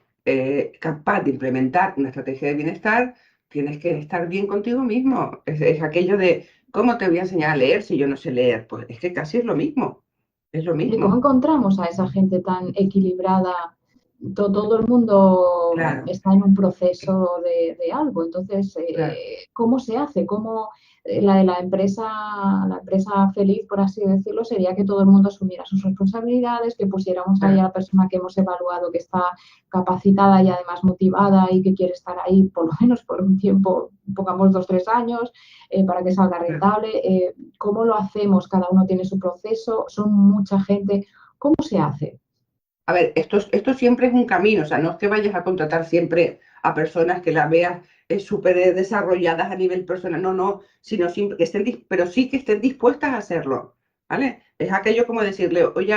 capaz de implementar una estrategia de bienestar, tienes que estar bien contigo mismo. Es aquello de, ¿cómo te voy a enseñar a leer si yo no sé leer? Pues es que casi es lo ¿Y cómo mismo, encontramos a esa gente tan equilibrada? Todo el mundo claro, está en un proceso de algo. Entonces, claro, ¿cómo se hace? ¿Cómo la de la empresa feliz, por así decirlo, sería que todo el mundo asumiera sus responsabilidades, que pusiéramos ahí a claro, la persona que hemos evaluado que está capacitada y además motivada y que quiere estar ahí por lo menos por un tiempo, pongamos 2 o 3 años, para que salga claro. rentable? ¿Cómo lo hacemos? Cada uno tiene su proceso, son mucha gente. ¿Cómo se hace? A ver, esto siempre es un camino, o sea, no es que vayas a contratar siempre a personas que las veas súper desarrolladas a nivel personal, no, no, sino siempre que pero sí que estén dispuestas a hacerlo, ¿vale? Es aquello como decirle, oye,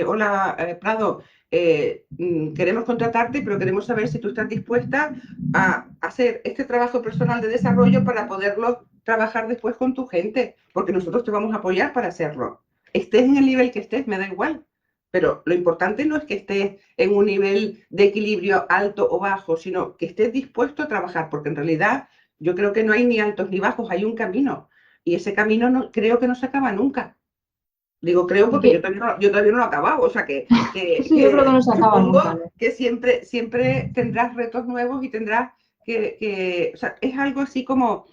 hola, Prado, queremos contratarte, pero queremos saber si tú estás dispuesta a hacer este trabajo personal de desarrollo para poderlo trabajar después con tu gente, porque nosotros te vamos a apoyar para hacerlo. Estés en el nivel que estés, me da igual. Pero lo importante no es que estés en un nivel de equilibrio alto o bajo, sino que estés dispuesto a trabajar, porque en realidad yo creo que no hay ni altos ni bajos, hay un camino. Y ese camino no, creo que no se acaba nunca. Digo, creo Y porque que, yo todavía no lo he acabado, o sea sí, yo creo que no se acaba nunca, supongo ¿no? que siempre tendrás retos nuevos y tendrás o sea, es algo así como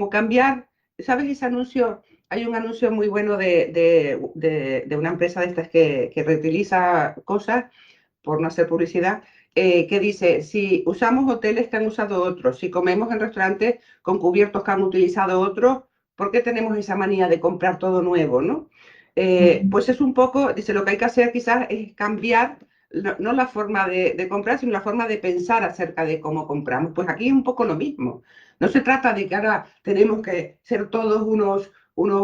cambiar, ¿sabes ese anuncio? Hay un anuncio muy bueno de una empresa de estas que reutiliza cosas, por no hacer publicidad, que dice, si usamos hoteles que han usado otros, si comemos en restaurantes con cubiertos que han utilizado otros, ¿por qué tenemos esa manía de comprar todo nuevo, no? Ujú. Pues es un poco, dice, lo que hay que hacer quizás es cambiar no la forma de comprar, sino la forma de pensar acerca de cómo compramos. Pues aquí es un poco lo mismo. No se trata de que ahora tenemos que ser todos unos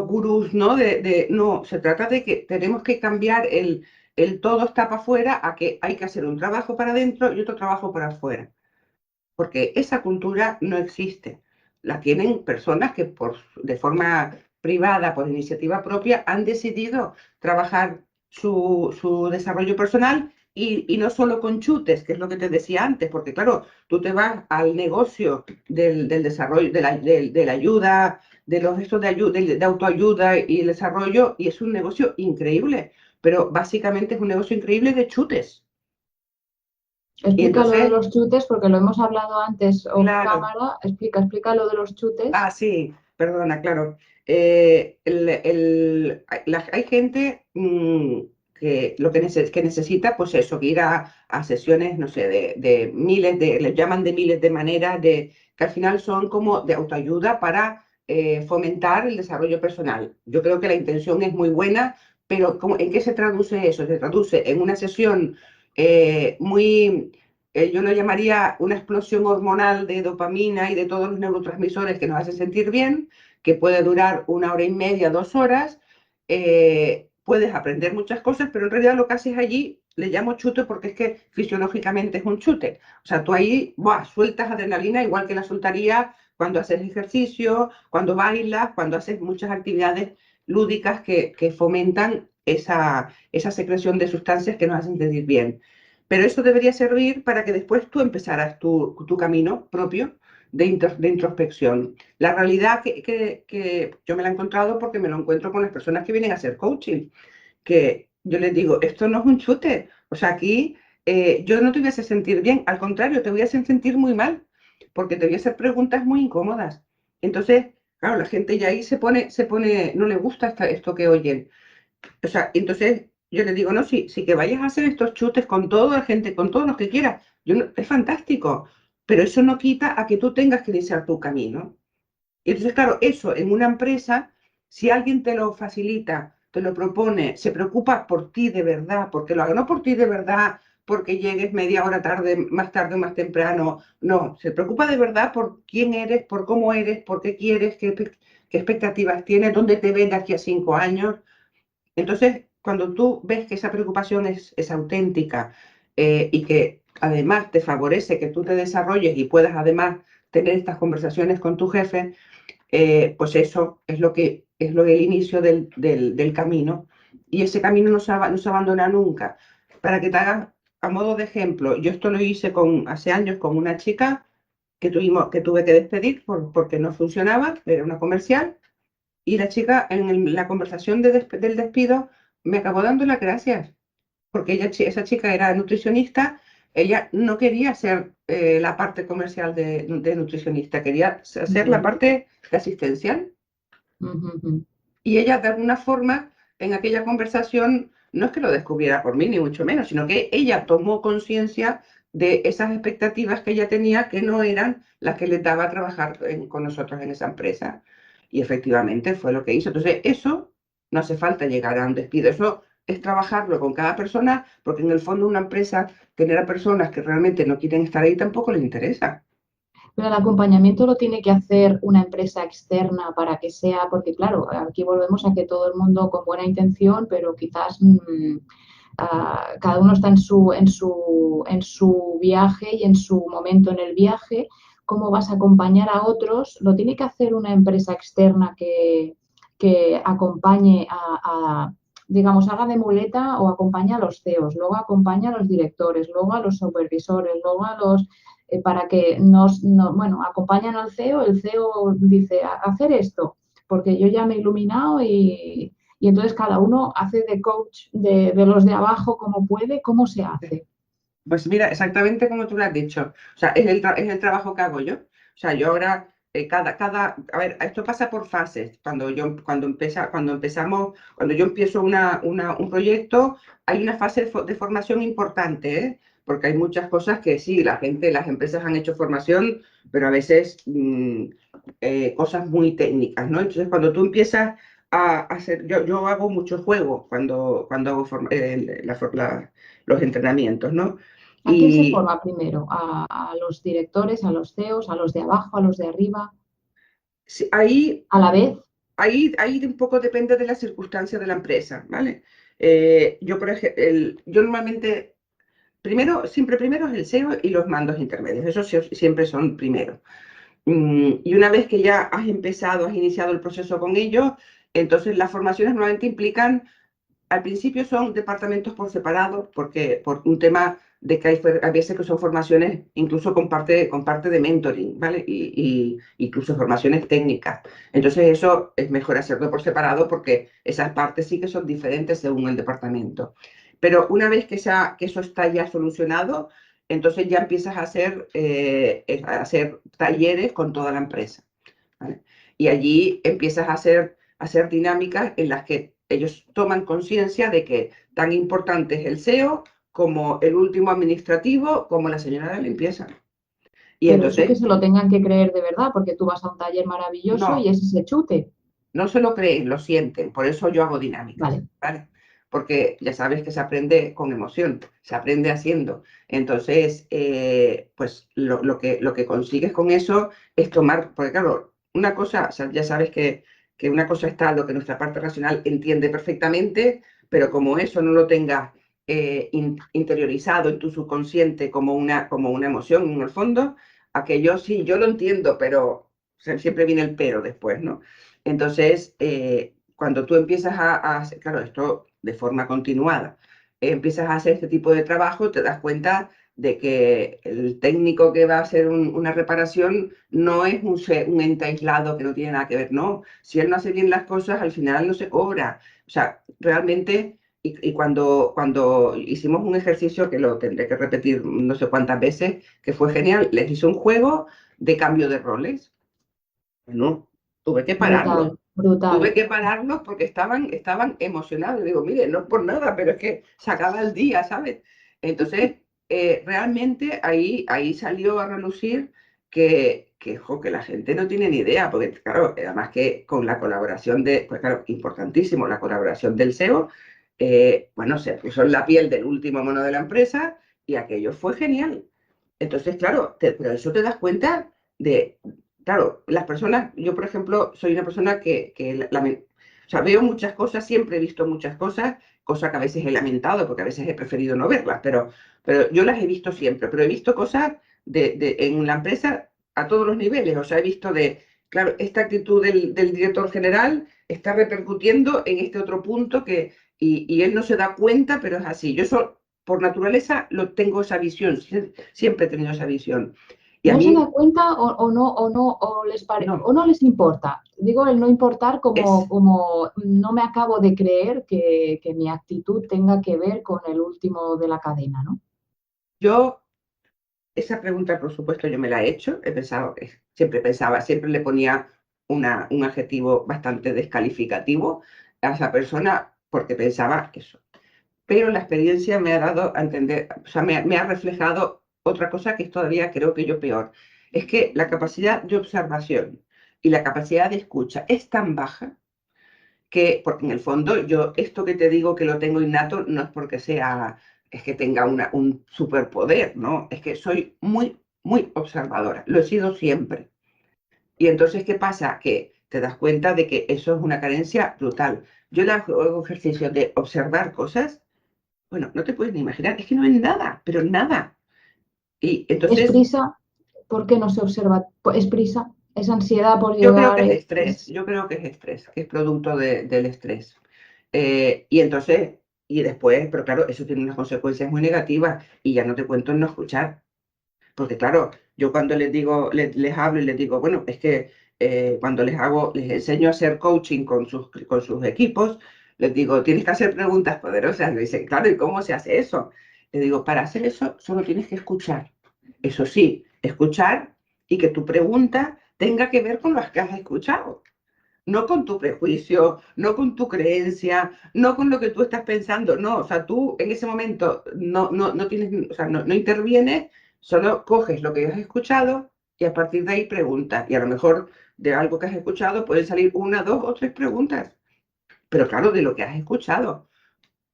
gurús, ¿no? No, se trata de que tenemos que cambiar el todo está para afuera a que hay que hacer un trabajo para adentro y otro trabajo para afuera. Porque esa cultura no existe. La tienen personas que de forma privada, por iniciativa propia, han decidido trabajar su desarrollo personal y no solo con chutes, que es lo que te decía antes, porque claro, tú te vas al negocio del desarrollo, de la ayuda, de los gestos de autoayuda y el desarrollo, y es un negocio increíble, pero básicamente es un negocio increíble de chutes. Y Explica lo de entonces, los chutes, porque lo hemos hablado antes off claro. cámara. Explica lo de los chutes. Ah, sí, perdona, claro. Hay gente que lo que necesita, pues eso, que ir a sesiones, no sé, de miles les llaman de miles de maneras, que al final son como de autoayuda para fomentar el desarrollo personal. Yo creo que la intención es muy buena, pero ¿en qué se traduce eso? Se traduce en una sesión muy yo lo llamaría una explosión hormonal de dopamina y de todos los neurotransmisores que nos hacen sentir bien, que puede durar 1 hora y media, 2 horas. Puedes aprender muchas cosas, pero en realidad lo que haces allí le llamo chute porque es que fisiológicamente es un chute. O sea, tú ahí ¡buah! Sueltas adrenalina igual que la soltaría cuando haces ejercicio, cuando bailas, cuando haces muchas actividades lúdicas que fomentan esa secreción de sustancias que nos hacen sentir bien. Pero eso debería servir para que después tú empezaras tu camino propio de introspección. La realidad que yo me la he encontrado porque me lo encuentro con las personas que vienen a hacer coaching, que yo les digo, esto no es un chute. O sea, aquí yo no te voy a hacer sentir bien, al contrario, te voy a hacer sentir muy mal, porque te voy a hacer preguntas muy incómodas. Entonces, claro, la gente ya ahí se pone, no le gusta esto que oyen. O sea, entonces yo le digo, no, sí que vayas a hacer estos chutes con toda la gente, con todos los que quieras, es fantástico, pero eso no quita a que tú tengas que iniciar tu camino. Y entonces, claro, eso en una empresa, si alguien te lo facilita, te lo propone, se preocupa por ti de verdad, porque lo haga, no por ti de verdad, porque llegues media hora tarde o más temprano, no, se preocupa de verdad por quién eres, por cómo eres, por qué quieres, qué expectativas tienes, dónde te ves de aquí a 5 años. Entonces, cuando tú ves que esa preocupación es auténtica y que además te favorece que tú te desarrolles y puedas además tener estas conversaciones con tu jefe, pues eso es el inicio del camino. Y ese camino no se abandona nunca. Para que te hagas, a modo de ejemplo, yo esto lo hice hace años con una chica que tuve que despedir porque no funcionaba, era una comercial, y la chica en la conversación del despido me acabó dando las gracias, porque esa chica era nutricionista, ella no quería ser la parte comercial de nutricionista, quería hacer la Ujú, parte de asistencial. ujú, ujú. Y ella de alguna forma en aquella conversación no es que lo descubriera por mí, ni mucho menos, sino que ella tomó conciencia de esas expectativas que ella tenía que no eran las que le daba a trabajar con nosotros en esa empresa. Y efectivamente fue lo que hizo. Entonces, eso no hace falta llegar a un despido. Eso es trabajarlo con cada persona, porque en el fondo una empresa, tener a personas que realmente no quieren estar ahí tampoco les interesa. Pero el acompañamiento lo tiene que hacer una empresa externa para que sea, porque claro, aquí volvemos a que todo el mundo con buena intención, pero quizás cada uno está en su viaje y en su momento en el viaje. ¿Cómo vas a acompañar a otros? Lo tiene que hacer una empresa externa que acompañe digamos, haga de muleta o acompañe a los CEOs, luego acompaña a los directores, luego a los supervisores, luego a los para que bueno, acompañan al CEO, el CEO dice, hacer esto, porque yo ya me he iluminado y entonces cada uno hace de coach de los de abajo como puede, cómo se hace. Pues mira, exactamente como tú lo has dicho. O sea, es el trabajo que hago yo. O sea, yo ahora, a ver, esto pasa por fases. Cuando yo empiezo un proyecto, hay una fase de formación importante, ¿eh? Porque hay muchas cosas que sí, las empresas han hecho formación, pero a veces cosas muy técnicas, ¿no? Entonces, cuando tú empiezas a hacer, yo hago mucho juego cuando hago los entrenamientos, ¿no? ¿A quién se Y forma primero? ¿A los directores, a los CEOs, a los de abajo, a los de arriba? sí, ahí, ¿A la vez? ahí un poco depende de las circunstancias de la empresa, ¿vale? Yo, por ejemplo, yo normalmente, siempre primero es el SEO y los mandos intermedios, esos siempre son primero. Y una vez que ya has iniciado el proceso con ellos, entonces las formaciones normalmente implican. Al principio son departamentos por separado, porque por un tema de que hay veces que son formaciones incluso con parte de mentoring, ¿vale? Y incluso formaciones técnicas. Entonces eso es mejor hacerlo por separado porque esas partes sí que son diferentes según el departamento. Pero una vez que eso está ya solucionado, entonces ya empiezas a hacer talleres con toda la empresa, ¿vale? Y allí empiezas a hacer dinámicas en las que ellos toman conciencia de que tan importante es el SEO como el último administrativo, como la señora de la limpieza. Y Pero eso que entonces, se lo tengan que creer de verdad, porque tú vas a un taller maravilloso y no, es ese chute. no se lo creen, lo sienten. Por eso yo hago dinámicas, Vale. ¿vale? Porque ya sabes que se aprende con emoción, se aprende haciendo. Entonces, pues lo que consigues con eso es tomar, porque claro, una cosa, o sea, ya sabes que una cosa está lo que nuestra parte racional entiende perfectamente, pero como eso no lo tengas interiorizado en tu subconsciente como una emoción en el fondo, aquello sí, yo lo entiendo, pero o sea, siempre viene el pero después, ¿no? Entonces, cuando tú empiezas a hacer, claro, esto de forma continuada, empiezas a hacer este tipo de trabajo, te das cuenta de que el técnico que va a hacer una reparación no es un ente aislado que no tiene nada que ver, no. Si él no hace bien las cosas, al final no se cobra. O sea, realmente, y cuando hicimos un ejercicio que lo tendré que repetir no sé cuántas veces, que fue genial, les hice un juego de cambio de roles. Bueno, tuve que Brutal, pararlo. Tuve brutal. que pararlos porque estaban emocionados. Digo, mire, no es por nada, pero es que se acaba el día, ¿sabes? Entonces, realmente ahí salió a relucir que la gente no tiene ni idea, porque claro, además que con la colaboración pues claro, importantísimo, la colaboración del SEO, bueno, se puso en la piel del último mono de la empresa y aquello fue genial. Entonces, claro, pero eso te das cuenta de, claro, las personas, yo por ejemplo, soy una persona o sea, veo muchas cosas, siempre he visto muchas cosas que a veces he lamentado, porque a veces he preferido no verlas, pero yo las he visto siempre, pero he visto cosas en la empresa a todos los niveles, o sea, he visto claro, esta actitud del director general está repercutiendo en este otro punto y él no se da cuenta, pero es así. Yo por naturaleza tengo esa visión, siempre he tenido esa visión. Y a ¿No se da mí cuenta o no, no les importa? Digo el no importar es, como no me acabo de creer que mi actitud tenga que ver con el último de la cadena, ¿no? yo, esa pregunta por supuesto yo me la he hecho, he pensado, siempre le ponía un adjetivo bastante descalificativo a esa persona porque pensaba eso. Pero la experiencia me ha dado a entender, o sea, me ha reflejado otra cosa que es todavía creo que yo peor. Es que la capacidad de observación y la capacidad de escucha es tan baja porque en el fondo yo esto que te digo que lo tengo innato no es porque es que tenga un superpoder, ¿no? Es que soy muy, muy observadora, lo he sido siempre. Y entonces, ¿qué pasa? Que te das cuenta de que eso es una carencia brutal. Yo le hago ejercicio de observar cosas, bueno, no te puedes ni imaginar, es que no es nada, pero nada. Y ¿Es entonces prisa? ¿Por qué no se observa? ¿Es prisa? ¿Es ansiedad por yo creo que llegar? es estrés, yo creo que es estrés, que es producto del estrés. Y entonces, y después, pero claro, eso tiene unas consecuencias muy negativas y ya no te cuento en no escuchar. Porque claro, yo cuando les digo, les hablo y les digo, bueno, es que cuando les enseño a hacer coaching con sus equipos, les digo, tienes que hacer preguntas poderosas. Me dicen, claro, ¿y cómo se hace eso? Les digo, para hacer eso solo tienes que escuchar. Eso sí, escuchar y que tu pregunta tenga que ver con las que has escuchado. No con tu prejuicio, no con tu creencia, no con lo que tú estás pensando, no, o sea, tú en ese momento no tienes, o sea, no intervienes, solo coges lo que has escuchado y a partir de ahí preguntas. Y a lo mejor de algo que has escuchado pueden salir una, dos o tres preguntas, pero claro, de lo que has escuchado.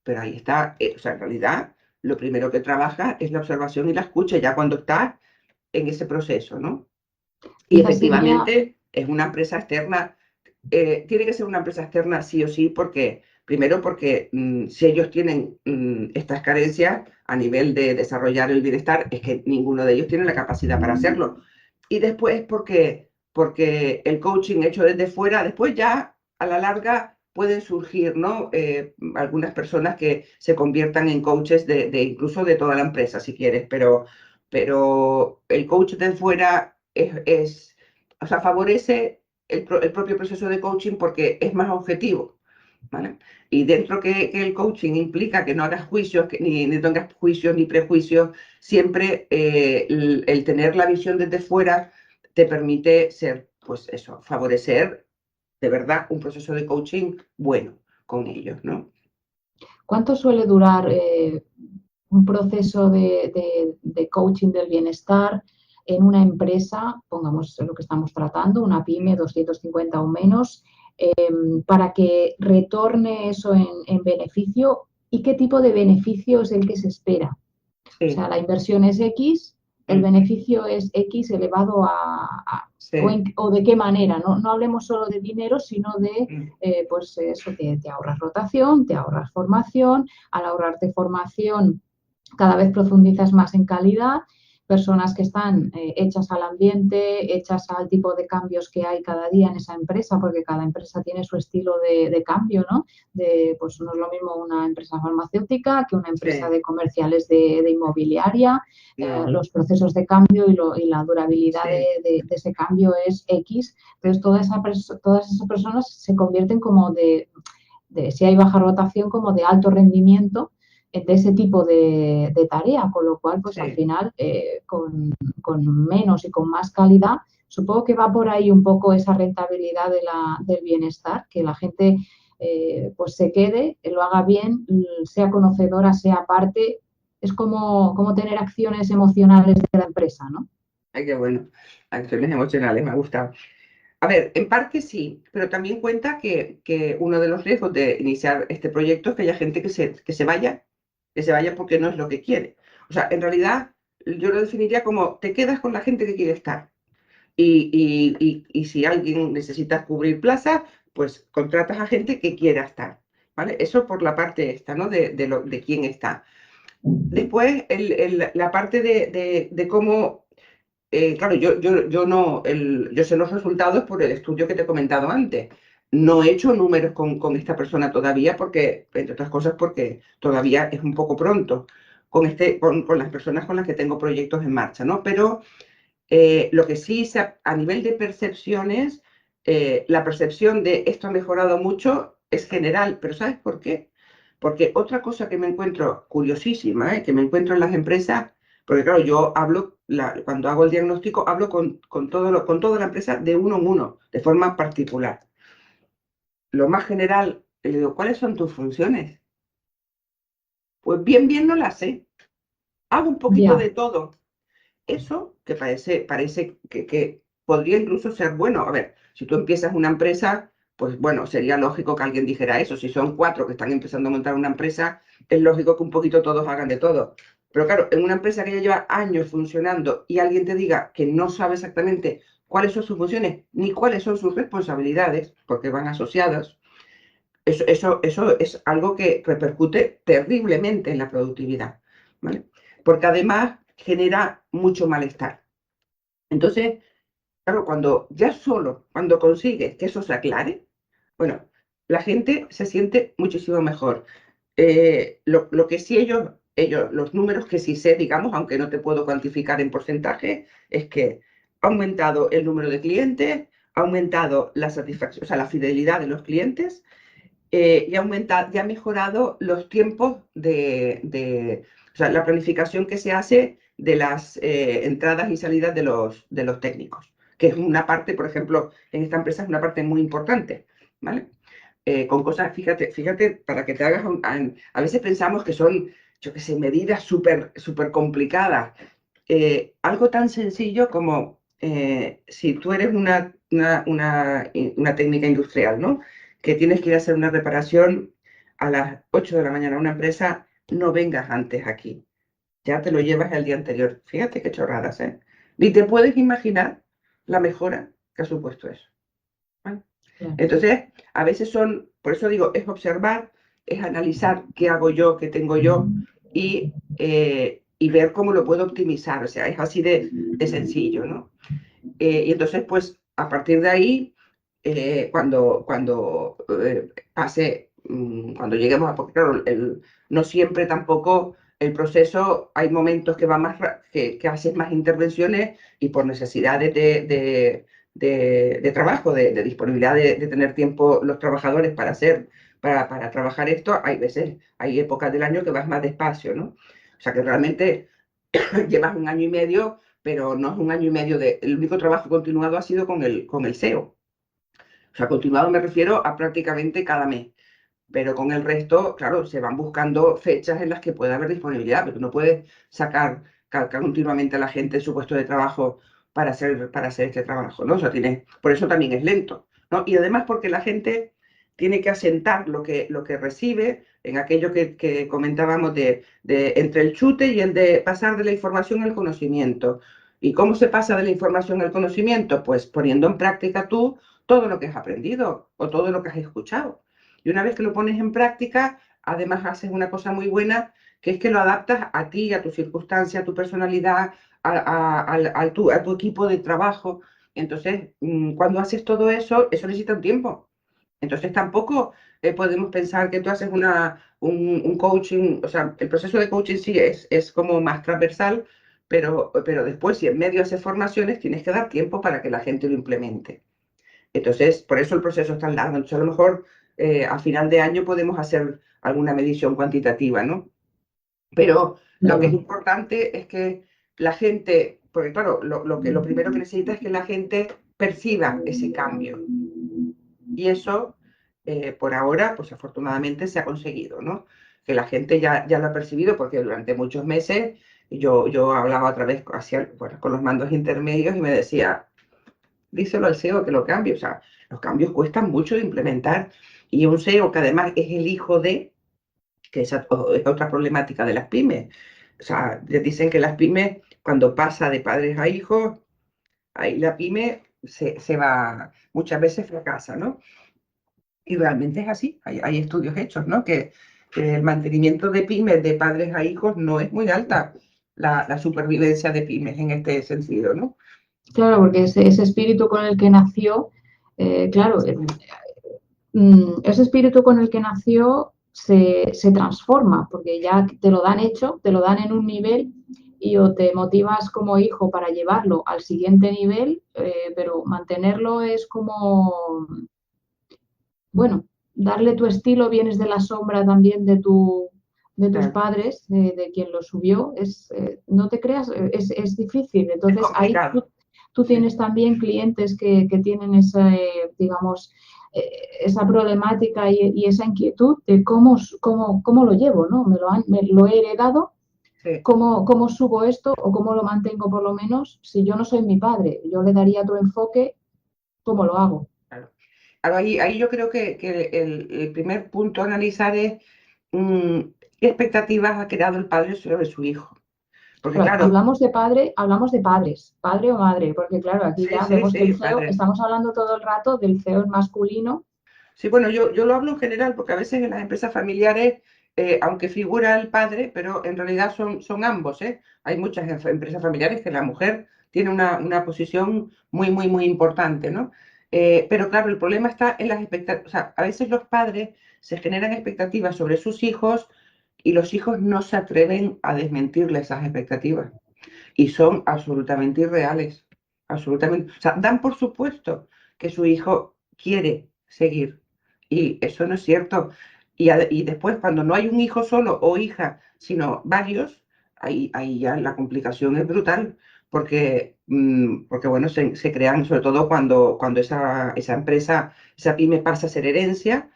Pero ahí está, o sea, en realidad lo primero que trabaja es la observación y la escucha ya cuando estás en ese proceso, ¿no? Y Quizás sería, efectivamente es una empresa externa, tiene que ser una empresa externa sí o sí, porque primero porque si ellos tienen estas carencias a nivel de desarrollar el bienestar, es que ninguno de ellos tiene la capacidad para hacerlo. Y después porque el coaching hecho desde fuera, después ya a la larga pueden surgir, ¿no? Algunas personas que se conviertan en coaches incluso de toda la empresa, si quieres, pero el coach de fuera o sea, favorece el propio proceso de coaching porque es más objetivo, ¿vale? Y dentro que el coaching implica que no hagas juicios, ni tengas juicios ni prejuicios, siempre el tener la visión desde fuera te permite ser, pues eso, favorecer de verdad un proceso de coaching bueno con ellos, ¿no? ¿cuánto suele durar un proceso de coaching del bienestar en una empresa, pongamos lo que estamos tratando, una pyme, 250 o menos, para que retorne eso en beneficio? ¿Y qué tipo de beneficio es el que se espera? O sea, Sí, la inversión es X, el mm, beneficio es X elevado sí, o de qué manera. No, no hablemos solo de dinero, sino de, mm, pues eso, te ahorras rotación, te ahorras formación. Al ahorrarte formación, cada vez profundizas más en calidad, personas que están hechas al ambiente, hechas al tipo de cambios que hay cada día en esa empresa, porque cada empresa tiene su estilo de cambio, ¿no? Pues no es lo mismo una empresa farmacéutica que una empresa sí, de comerciales de inmobiliaria. no, Los procesos de cambio y la durabilidad sí, de ese cambio es X. Entonces, todas esas personas se convierten como si hay baja rotación, como de alto rendimiento de ese tipo de tarea, con lo cual, pues al sí. final, con menos y con más calidad, supongo que va por ahí un poco esa rentabilidad del bienestar, que la gente pues se quede, lo haga bien, sea conocedora, sea parte. Es como tener acciones emocionales de la empresa, ¿no? Ay, qué bueno. Acciones emocionales, me ha gustado. A ver, en parte sí, pero también cuenta que uno de los riesgos de iniciar este proyecto es que haya gente que se vaya porque no es lo que quiere. O sea, en realidad yo lo definiría como te quedas con la gente que quiere estar. Y si alguien necesita cubrir plaza, pues contratas a gente que quiera estar. ¿Vale? Eso por la parte esta, ¿no? De quién está. Después, la parte de cómo claro, yo no, yo sé los resultados por el estudio que te he comentado antes. No he hecho números con esta persona todavía porque, entre otras cosas, porque todavía es un poco pronto con las personas con las que tengo proyectos en marcha, ¿no? Pero lo que sí, a nivel de percepciones, la percepción de esto ha mejorado mucho es general, pero ¿sabes por qué? Porque otra cosa que me encuentro curiosísima, que me encuentro en las empresas, porque claro, yo hablo, cuando hago el diagnóstico, hablo con toda la empresa de uno en uno, de forma particular. Lo más general, le digo, ¿cuáles son tus funciones? Pues bien no las sé. Hago un poquito Ya, de todo. Eso que parece que podría incluso ser bueno. A ver, si tú empiezas una empresa, pues bueno, sería lógico que alguien dijera eso. Si son 4 que están empezando a montar una empresa, es lógico que un poquito todos hagan de todo. Pero claro, en una empresa que ya lleva años funcionando y alguien te diga que no sabe exactamente cuáles son sus funciones ni cuáles son sus responsabilidades, porque van asociadas, eso es algo que repercute terriblemente en la productividad, ¿vale? Porque además genera mucho malestar. Entonces, claro, cuando consigues que eso se aclare, bueno, la gente se siente muchísimo mejor. Lo que sí los números que sí sé, digamos, aunque no te puedo cuantificar en porcentaje, es que ha aumentado el número de clientes, ha aumentado la satisfacción, o sea, la fidelidad de los clientes, y ha mejorado los tiempos o sea, la planificación que se hace de las entradas y salidas de los técnicos, que es una parte, por ejemplo, en esta empresa es una parte muy importante, ¿vale? Con cosas, fíjate, para que te hagas a veces pensamos que son, yo qué sé, medidas súper complicadas. Algo tan sencillo como si tú eres una técnica industrial, ¿no? Que tienes que ir a hacer una reparación a las 8 de la mañana a una empresa, no vengas antes aquí. Ya te lo llevas el día anterior. Fíjate qué chorradas, ¿eh? Ni te puedes imaginar la mejora que ha supuesto eso. ¿Vale? Entonces, a veces por eso digo, es observar, es analizar qué hago yo, qué tengo yo y ver cómo lo puedo optimizar. O sea, es así de sencillo, ¿no? Y entonces, pues, a partir de ahí, cuando lleguemos a, porque claro, no siempre tampoco el proceso, hay momentos que va que haces más intervenciones y por necesidades de trabajo, de disponibilidad de tener tiempo los trabajadores para trabajar esto, hay épocas del año que vas más despacio, ¿no? O sea que realmente llevas 1 año y medio, pero no es 1 año y medio el único trabajo continuado ha sido con el SEO. O sea, continuado me refiero a prácticamente cada mes. Pero con el resto, claro, se van buscando fechas en las que pueda haber disponibilidad, pero no puedes sacar continuamente a la gente de su puesto de trabajo para hacer este trabajo, ¿no? O sea, por eso también es lento, ¿no? Y además porque la gente tiene que asentar lo que recibe en aquello que comentábamos entre el chute y el de pasar de la información al conocimiento. ¿Y cómo se pasa de la información al conocimiento? Pues poniendo en práctica tú todo lo que has aprendido o todo lo que has escuchado. Y una vez que lo pones en práctica, además haces una cosa muy buena, que es que lo adaptas a ti, a tu circunstancia, a tu personalidad, a tu equipo de trabajo. Entonces, cuando haces todo eso, eso necesita un tiempo. Entonces, tampoco podemos pensar que tú haces un coaching, o sea, el proceso de coaching sí es como más transversal, pero después, si en medio haces formaciones, tienes que dar tiempo para que la gente lo implemente. Entonces, por eso el proceso es tan largo. Entonces, a lo mejor a final de año podemos hacer alguna medición cuantitativa, ¿no? Pero lo que es importante es que la gente, porque claro, lo primero que necesita es que la gente perciba ese cambio. Y eso, por ahora, pues afortunadamente se ha conseguido, ¿no? Que la gente ya lo ha percibido porque durante muchos meses yo hablaba otra vez con los mandos intermedios y me decía, díselo al SEO que lo cambie. O sea, los cambios cuestan mucho de implementar. Y un SEO que además es el hijo que es otra problemática de las pymes. O sea, les dicen que las pymes, cuando pasa de padres a hijos, ahí la pyme se va, muchas veces fracasa, ¿no? Y realmente es así. Hay estudios hechos, ¿no? Que el mantenimiento de pymes de padres a hijos no es muy alta la supervivencia de pymes en este sentido, ¿no? Claro, porque ese espíritu con el que nació, claro, ese espíritu con el que nació se transforma, porque ya te lo dan hecho, te lo dan en un nivel y o te motivas como hijo para llevarlo al siguiente nivel, pero mantenerlo es como, bueno, darle tu estilo, vienes de la sombra también de tus Claro, padres, de quien lo subió, no te creas, es difícil. es Entonces ahí complicado. tú Sí. tienes también clientes que tienen esa, digamos, esa problemática y esa inquietud de cómo lo llevo, ¿no? Me lo he heredado, Sí. cómo subo esto o cómo lo mantengo por lo menos si yo no soy mi padre. Yo le daría otro enfoque, ¿cómo lo hago? Claro. Ahí yo creo que el primer punto a analizar es mm, qué expectativas ha creado el padre sobre su hijo. Porque Claro, claro, hablamos de padres, padre o madre, porque claro, aquí sí, ya sí, vemos que sí, el CEO, padre. estamos hablando todo el rato del CEO en masculino. Sí, bueno, yo lo hablo en general porque a veces en las empresas familiares, aunque figura el padre, pero en realidad son ambos, ¿eh? Hay muchas empresas familiares que la mujer tiene una posición muy, muy, muy importante, ¿no? Pero claro, el problema está en las expectativas. O sea, a veces los padres se generan expectativas sobre sus hijos y los hijos no se atreven a desmentirle esas expectativas y son absolutamente irreales, absolutamente. O sea, dan por supuesto que su hijo quiere seguir y eso no es cierto. Y después, cuando no hay un hijo solo o hija, sino varios, ahí ya la complicación es brutal. Porque bueno, se crean, sobre todo cuando esa empresa, esa pyme pasa a ser herencia,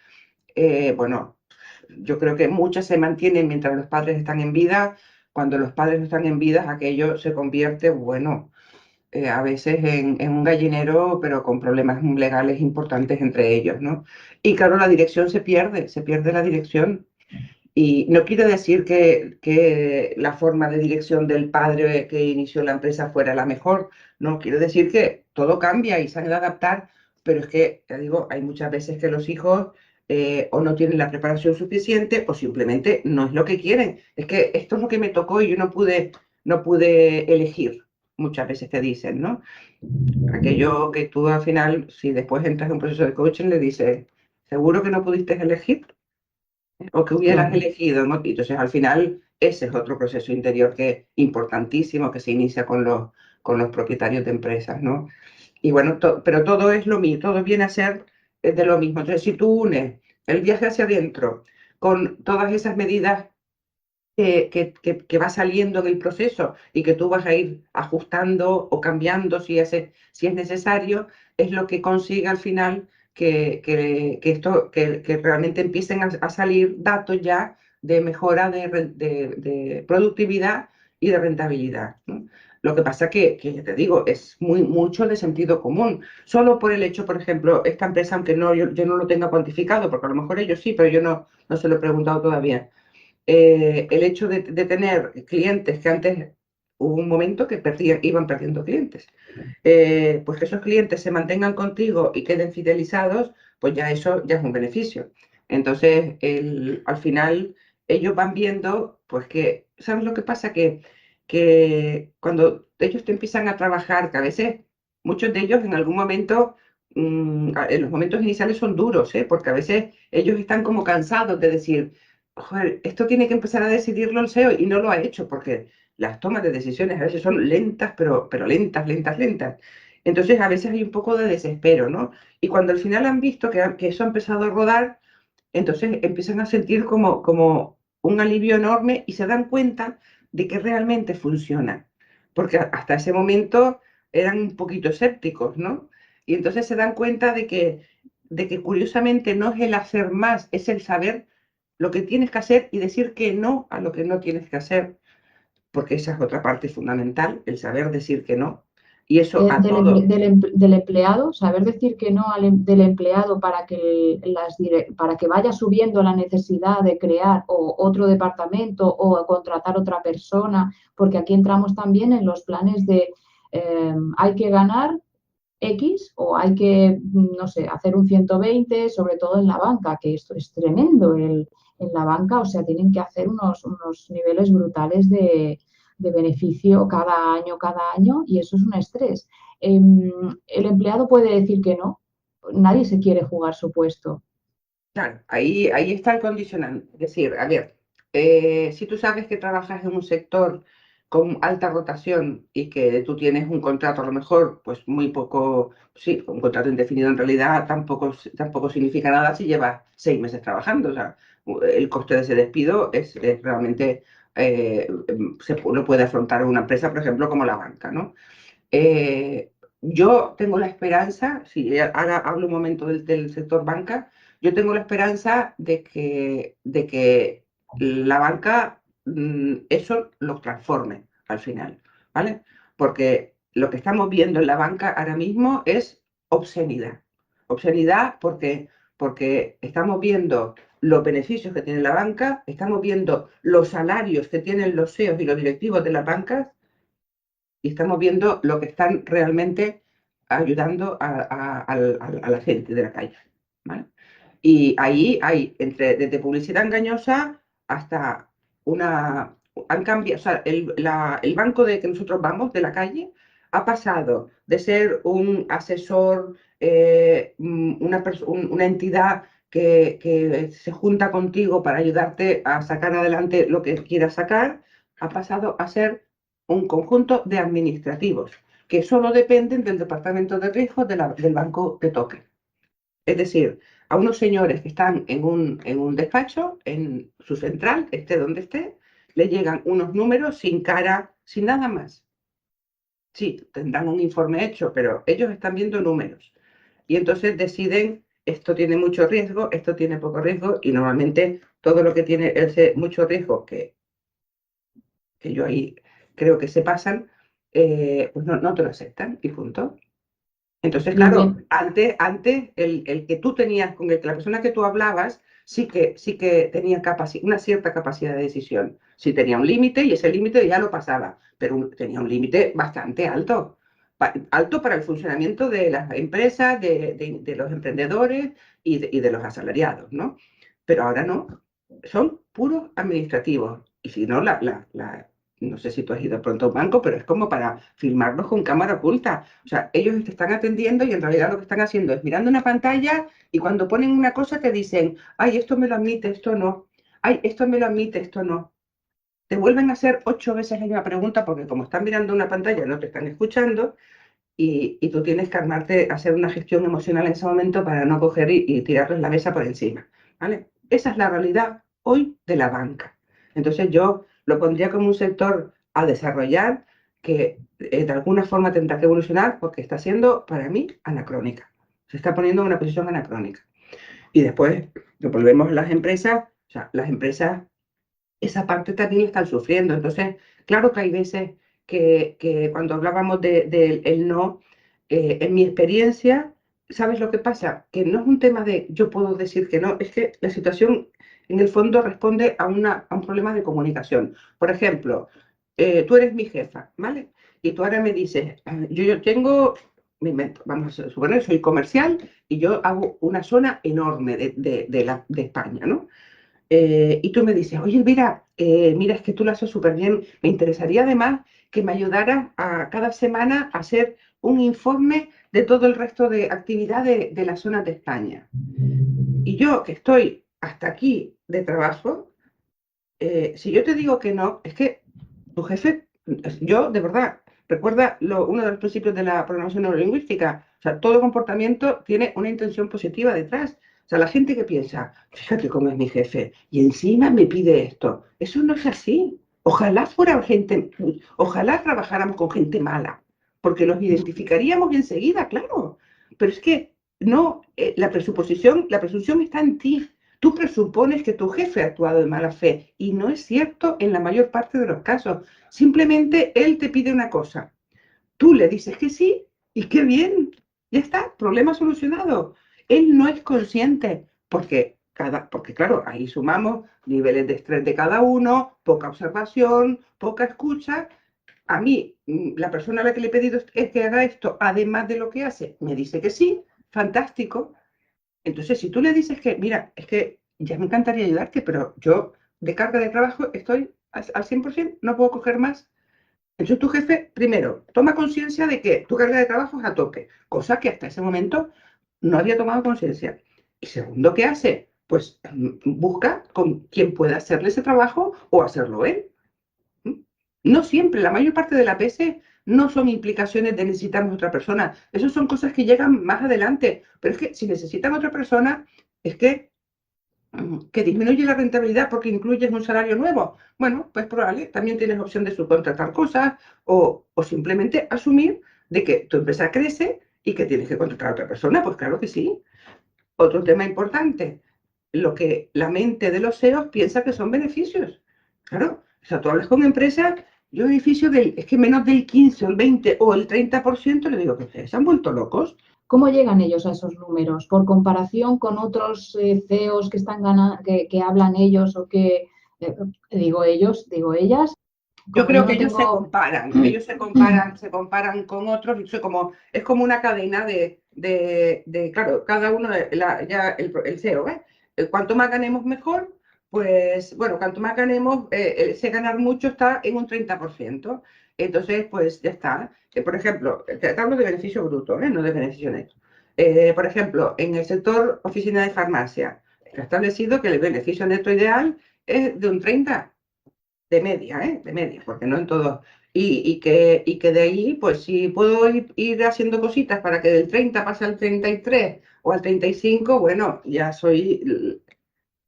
bueno, yo creo que muchas se mantienen mientras los padres están en vida. Cuando los padres no están en vida, aquello se convierte, bueno, a veces en un gallinero, pero con problemas legales importantes entre ellos, ¿no? Y claro, la dirección se pierde la dirección. Y no quiero decir que la forma de dirección del padre que inició la empresa fuera la mejor, no, quiero decir que todo cambia y se han de adaptar, pero es que, ya digo, hay muchas veces que los hijos o no tienen la preparación suficiente o simplemente no es lo que quieren. Es que esto es lo que me tocó y yo no pude elegir, muchas veces te dicen, ¿no? Aquello que tú al final, si después entras en un proceso de coaching, le dices, ¿seguro que no pudiste elegir? O que hubieras Claro. elegido, ¿no? Y entonces, al final, ese es otro proceso interior que es importantísimo, que se inicia con los propietarios de empresas, ¿no? Y bueno, pero todo es lo mismo, todo viene a ser de lo mismo. Entonces, si tú unes el viaje hacia adentro con todas esas medidas que va saliendo en el proceso y que tú vas a ir ajustando o cambiando si es necesario, es lo que consigue al final que realmente empiecen a salir datos ya de mejora de productividad y de rentabilidad, ¿no? Lo que pasa que, ya te digo, es mucho de sentido común. Solo por el hecho, por ejemplo, esta empresa, aunque no, yo no lo tenga cuantificado, porque a lo mejor ellos sí, pero yo no se lo he preguntado todavía, el hecho de tener clientes que antes hubo un momento que iban perdiendo clientes, pues que esos clientes se mantengan contigo y queden fidelizados, pues ya eso ya es un beneficio. Entonces, al final, ellos van viendo, pues que, ¿sabes lo que pasa? Que cuando ellos te empiezan a trabajar, que a veces muchos de ellos en algún momento, en los momentos iniciales son duros, ¿eh? Porque a veces ellos están como cansados de decir, joder, esto tiene que empezar a decidirlo el CEO y no lo ha hecho porque las tomas de decisiones a veces son lentas, pero lentas, lentas, lentas. Entonces a veces hay un poco de desespero, ¿no? Y cuando al final han visto que eso ha empezado a rodar, entonces empiezan a sentir como un alivio enorme y se dan cuenta de que realmente funciona. Porque hasta ese momento eran un poquito escépticos, ¿no? Y entonces se dan cuenta de que curiosamente no es el hacer más, es el saber lo que tienes que hacer y decir que no a lo que no tienes que hacer, porque esa es otra parte fundamental, el saber decir que no. Y eso a todo. Del empleado, saber decir que no del empleado para que, para que vaya subiendo la necesidad de crear otro departamento o contratar otra persona, porque aquí entramos también en los planes de hay que ganar X o hay que, no sé, hacer un 120, sobre todo en la banca, que esto es tremendo en la banca, o sea, tienen que hacer unos niveles brutales de beneficio cada año, y eso es un estrés. El empleado puede decir que no, nadie se quiere jugar su puesto. Claro, ahí está el condicionante. Es decir, a ver, si tú sabes que trabajas en un sector con alta rotación y que tú tienes un contrato a lo mejor, pues muy poco, sí, un contrato indefinido en realidad tampoco significa nada si llevas 6 meses trabajando. O sea, el coste de ese despido es realmente, lo puede afrontar una empresa, por ejemplo, como la banca, ¿no? Eh, yo tengo la esperanza, si ahora hablo un momento del sector banca, yo tengo la esperanza de que la banca eso lo transforme al final, ¿vale? Porque lo que estamos viendo en la banca ahora mismo es obscenidad. Obscenidad porque estamos viendo los beneficios que tiene la banca, estamos viendo los salarios que tienen los CEOs y los directivos de las bancas y estamos viendo lo que están realmente ayudando a la gente de la calle, ¿vale? Y ahí hay desde publicidad engañosa hasta han cambiado, o sea, el banco de que nosotros vamos, de la calle, ha pasado de ser un asesor, una entidad que se junta contigo para ayudarte a sacar adelante lo que quieras sacar, ha pasado a ser un conjunto de administrativos que solo dependen del departamento de riesgo del banco de toque. Es decir, a unos señores que están en un despacho, en su central, esté donde esté, le llegan unos números sin cara, sin nada más. Sí, tendrán un informe hecho, pero ellos están viendo números. Y entonces deciden, esto tiene mucho riesgo, esto tiene poco riesgo, y normalmente todo lo que tiene ese mucho riesgo, que yo ahí creo que se pasan, pues no te lo aceptan y punto. Entonces, claro, antes el que tú tenías, con la persona que tú hablabas, sí que tenía una cierta capacidad de decisión. Sí tenía un límite y ese límite ya lo pasaba, pero tenía un límite bastante alto. Alto para el funcionamiento de las empresas, de los emprendedores y de los asalariados, ¿no? Pero ahora no, son puros administrativos. Y si no, no sé si tú has ido pronto a un banco, pero es como para filmarlos con cámara oculta. O sea, ellos te están atendiendo y en realidad lo que están haciendo es mirando una pantalla y cuando ponen una cosa te dicen, ay, esto me lo admite, esto no. Ay, esto me lo admite, esto no. Te vuelven a hacer 8 veces la misma pregunta porque como están mirando una pantalla no te están escuchando y tú tienes que armarte, hacer una gestión emocional en ese momento para no coger y tirarles la mesa por encima, ¿vale? Esa es la realidad hoy de la banca. Entonces yo lo pondría como un sector a desarrollar que de alguna forma tendrá que evolucionar porque está siendo, para mí, anacrónica. Se está poniendo en una posición anacrónica. Y después lo volvemos a las empresas, o sea, las empresas esa parte también la están sufriendo. Entonces, claro que hay veces que cuando hablábamos del no, en mi experiencia, ¿sabes lo que pasa? Que no es un tema de yo puedo decir que no, es que la situación en el fondo responde a un problema de comunicación. Por ejemplo, tú eres mi jefa, ¿vale? Y tú ahora me dices, yo tengo, vamos a suponer, soy comercial y yo hago una zona enorme de España, ¿no? Y tú me dices, oye, Elvira, mira, es que tú lo haces súper bien. Me interesaría además que me ayudaras a cada semana a hacer un informe de todo el resto de actividades de la zona de España. Y yo, que estoy hasta aquí de trabajo, si yo te digo que no, es que tu jefe, yo de verdad, recuerda uno de los principios de la programación neurolingüística, o sea, todo comportamiento tiene una intención positiva detrás. O sea, la gente que piensa, fíjate cómo es mi jefe, y encima me pide esto, eso no es así. Ojalá fuera gente, ojalá trabajáramos con gente mala, porque los identificaríamos enseguida, claro. Pero es que no, la presunción está en ti. Tú presupones que tu jefe ha actuado de mala fe y no es cierto en la mayor parte de los casos. Simplemente él te pide una cosa. Tú le dices que sí y qué bien. Ya está, problema solucionado. Él no es consciente porque claro, ahí sumamos niveles de estrés de cada uno, poca observación, poca escucha. A mí, la persona a la que le he pedido es que haga esto, además de lo que hace, me dice que sí, fantástico. Entonces, si tú le dices que, mira, es que ya me encantaría ayudarte, pero yo de carga de trabajo estoy al 100%, no puedo coger más. Entonces tu jefe, primero, toma conciencia de que tu carga de trabajo es a tope, cosa que hasta ese momento no había tomado conciencia. Y segundo, ¿qué hace? Pues busca con quien pueda hacerle ese trabajo o hacerlo él. No siempre, la mayor parte de la PS no son implicaciones de necesitamos otra persona. Esas son cosas que llegan más adelante. Pero es que si necesitan otra persona, es que disminuye la rentabilidad porque incluyes un salario nuevo. Bueno, pues probable, también tienes opción de subcontratar cosas o simplemente asumir de que tu empresa crece y que tienes que contratar a otra persona. Pues claro que sí. Otro tema importante, lo que la mente de los CEOs piensa que son beneficios. Claro, o sea, tú hablas con empresas, yo beneficio es que menos del 15 o el 20 o el 30%, le digo que se han vuelto locos. ¿Cómo llegan ellos a esos números? ¿Por comparación con otros CEOs que están que hablan ellos o que, digo ellos, digo ellas? Yo Como yo creo que no tengo... ellos se comparan con otros, y es como una cadena claro, cada uno, ya el CEO, ¿ves? Cuanto más ganemos mejor, pues, bueno, cuanto más ganemos, ese ganar mucho está en un 30%. Entonces, pues ya está. Por ejemplo, te hablo de beneficio bruto, no de beneficio neto. Por ejemplo, en el sector oficina de farmacia, está establecido que el beneficio neto ideal es de un 30 de media, de media, porque no en todo. Y que de ahí, pues si puedo ir haciendo cositas para que del 30 pase al 33 o al 35, bueno, ya soy...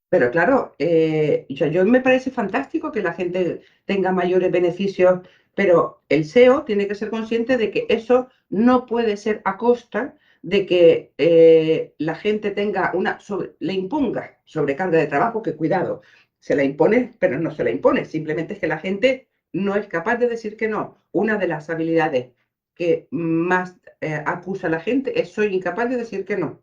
Pero claro, yo me parece fantástico que la gente tenga mayores beneficios, pero el SEO tiene que ser consciente de que eso no puede ser a costa de que la gente le imponga sobrecarga de trabajo, que cuidado, se la impone, pero no se la impone, simplemente es que la gente no es capaz de decir que no. Una de las habilidades que más acusa a la gente es soy incapaz de decir que no,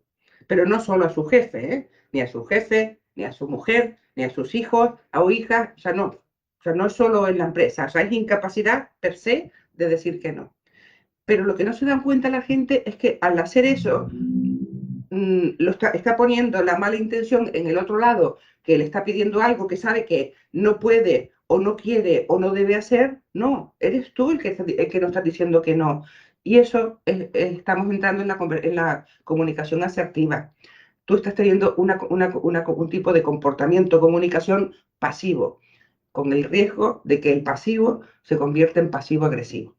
pero no solo a su jefe, ni a su jefe, ni a su mujer, ni a sus hijos o hijas, o sea, no es solo en la empresa, o sea, es incapacidad per se de decir que no. Pero lo que no se dan cuenta la gente es que al hacer eso, está poniendo la mala intención en el otro lado, que le está pidiendo algo que sabe que no puede o no quiere o no debe hacer. No, eres tú el que nos está diciendo que no. Y eso estamos entrando en la comunicación asertiva. Tú estás teniendo un tipo de comportamiento, comunicación pasivo, con el riesgo de que el pasivo se convierta en pasivo-agresivo.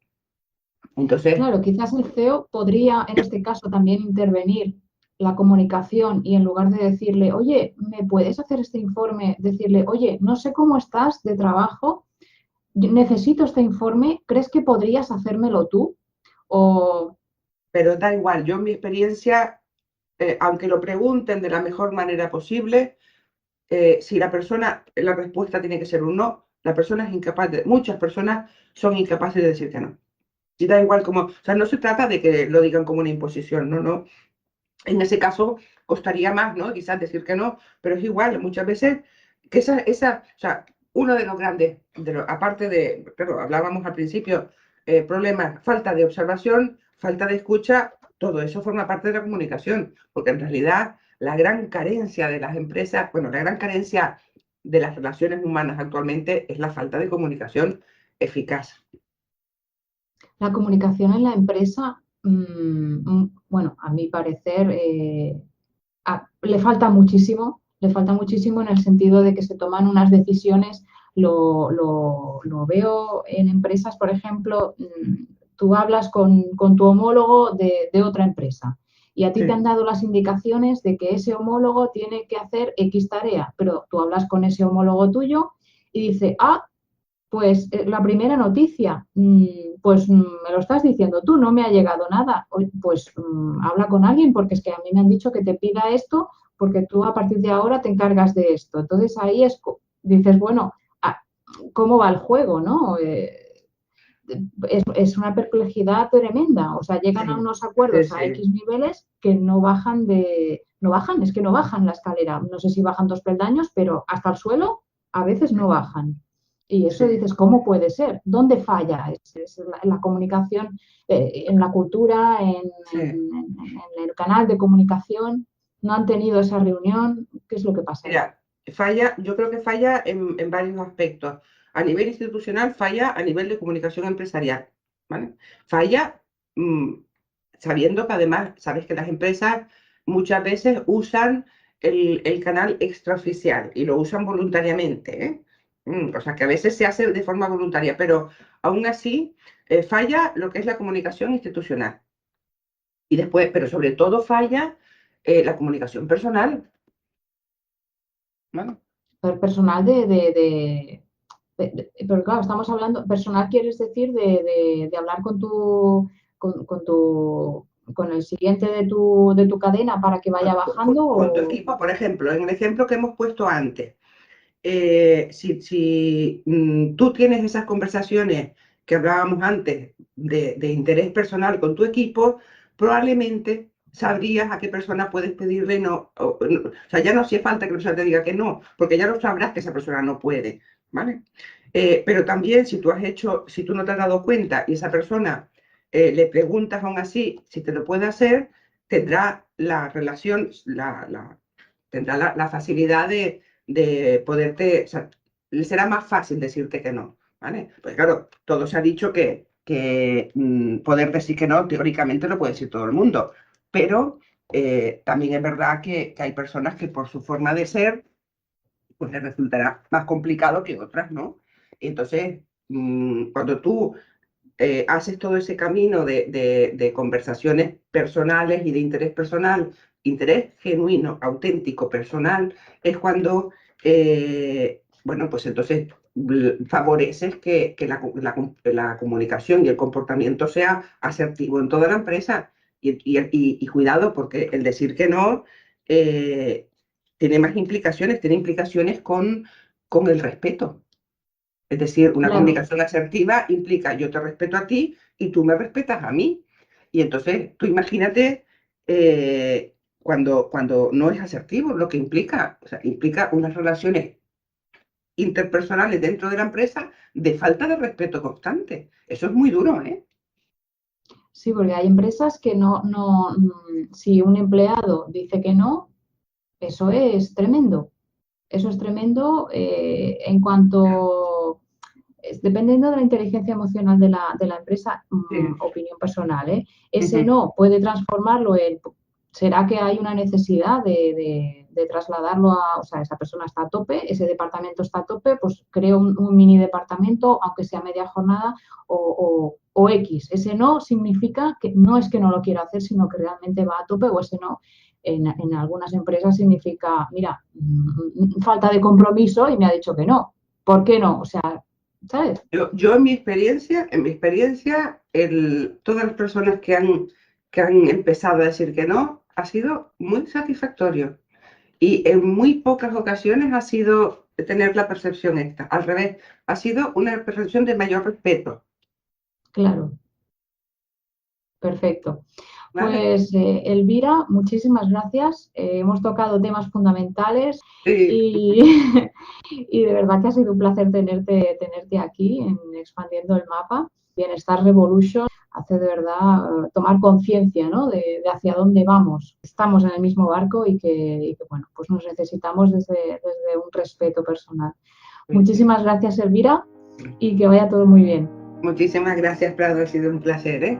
Entonces, Claro, quizás el CEO podría en este caso también intervenir la comunicación y en lugar de decirle, oye, ¿me puedes hacer este informe? Decirle, oye, no sé cómo estás de trabajo, necesito este informe, ¿crees que podrías hacérmelo tú? O pero da igual, yo en mi experiencia, aunque lo pregunten de la mejor manera posible, si la respuesta tiene que ser un no, la persona es incapaz muchas personas son incapaces de decir que no. Y da igual como, o sea, no se trata de que lo digan como una imposición, no, no. En ese caso costaría más, ¿no? Quizás decir que no, pero es igual, muchas veces que o sea, uno de los grandes, aparte claro, hablábamos al principio, problemas, falta de observación, falta de escucha, todo eso forma parte de la comunicación, porque en realidad la gran carencia de las empresas, bueno, la gran carencia de las relaciones humanas actualmente es la falta de comunicación eficaz. la comunicación en la empresa, bueno, a mi parecer, le falta muchísimo en el sentido de que se toman unas decisiones, lo veo en empresas, por ejemplo, tú hablas con tu homólogo de otra empresa y a ti te han Sí, dado las indicaciones de que ese homólogo tiene que hacer X tarea, pero tú hablas con ese homólogo tuyo y dice, pues la primera noticia, pues me lo estás diciendo tú, no me ha llegado nada. Pues habla con alguien porque es que a mí me han dicho que te pida esto porque tú a partir de ahora te encargas de esto. Entonces ahí dices, bueno, ¿cómo va el juego, no? Es una perplejidad tremenda. O sea, llegan a sí, unos sí, acuerdos a sí. X niveles que no bajan, es que no bajan la escalera. No sé si bajan 2 peldaños, pero hasta el suelo a veces no bajan. Y eso Sí. dices, ¿cómo puede ser? ¿Dónde falla? Es la comunicación, en la cultura, Sí. en el canal de comunicación. No han tenido esa reunión. ¿Qué es lo que pasa ahí? Mira, yo creo que falla en varios aspectos. A nivel institucional, falla a nivel de comunicación empresarial, ¿vale? Falla mm, sabiendo que además, sabes que las empresas muchas veces usan el canal extraoficial y lo usan voluntariamente, ¿eh? O sea, que a veces se hace de forma voluntaria, pero aún así falla lo que es la comunicación institucional. Y después, pero sobre todo falla la comunicación personal, ¿no? Personal pero claro, estamos hablando, personal quieres decir de hablar con el siguiente de tu cadena para que vaya bajando Con tu o equipo, por ejemplo, en el ejemplo que hemos puesto antes, si tú tienes esas conversaciones que hablábamos antes de interés personal con tu equipo, probablemente sabrías a qué persona puedes pedirle no, o sea, ya no hacía falta que la persona te diga que no, porque ya lo sabrás que esa persona no puede, ¿vale? Pero también si tú has hecho, si tú no te has dado cuenta y esa persona le preguntas aún así si te lo puede hacer, tendrá la relación, tendrá la facilidad de poderte, o sea, le será más fácil decirte que no, ¿vale? Pues claro, todo se ha dicho que poder decir que no, teóricamente lo puede decir todo el mundo, pero también es verdad que hay personas que por su forma de ser, pues les resultará más complicado que otras, ¿no? Entonces, cuando tú haces todo ese camino de conversaciones personales y de interés personal, interés genuino, auténtico, personal, es cuando, bueno, pues entonces favoreces que la comunicación y el comportamiento sea asertivo en toda la empresa. Y cuidado, porque el decir que no tiene más implicaciones, tiene implicaciones con el respeto. Es decir, una Claro. comunicación asertiva implica yo te respeto a ti y tú me respetas a mí. Y entonces tú imagínate cuando no es asertivo, lo que implica, o sea, implica unas relaciones interpersonales dentro de la empresa de falta de respeto constante. Eso es muy duro, ¿eh? Sí, porque hay empresas que si un empleado dice que no, eso es tremendo. Eso es tremendo en cuanto, dependiendo de la inteligencia emocional de la empresa, Sí. opinión personal, ¿eh? Ese Ujú. no puede transformarlo en, ¿será que hay una necesidad de trasladarlo a, o sea, esa persona está a tope, ese departamento está a tope, pues creo un mini departamento, aunque sea media jornada o X. Ese no significa que no es que no lo quiera hacer, sino que realmente va a tope, o ese no en algunas empresas significa, mira, falta de compromiso y me ha dicho que no. ¿Por qué no? O sea, ¿sabes? Yo en mi experiencia, todas las personas que han empezado a decir que no, ha sido muy satisfactorio. Y en muy pocas ocasiones ha sido tener la percepción esta. Al revés, ha sido una percepción de mayor respeto. Claro, perfecto. ¿Vale? Pues Elvira, muchísimas gracias. Hemos tocado temas fundamentales Sí, y, y de verdad que ha sido un placer tenerte aquí en Expandiendo el Mapa. Bienestar Revolution hace de verdad tomar conciencia, ¿no? de hacia dónde vamos. Estamos en el mismo barco y que, bueno, pues nos necesitamos desde un respeto personal. sí. Muchísimas gracias, Elvira, y que vaya todo muy bien. Muchísimas gracias, Prado. Ha sido un placer, ¿eh?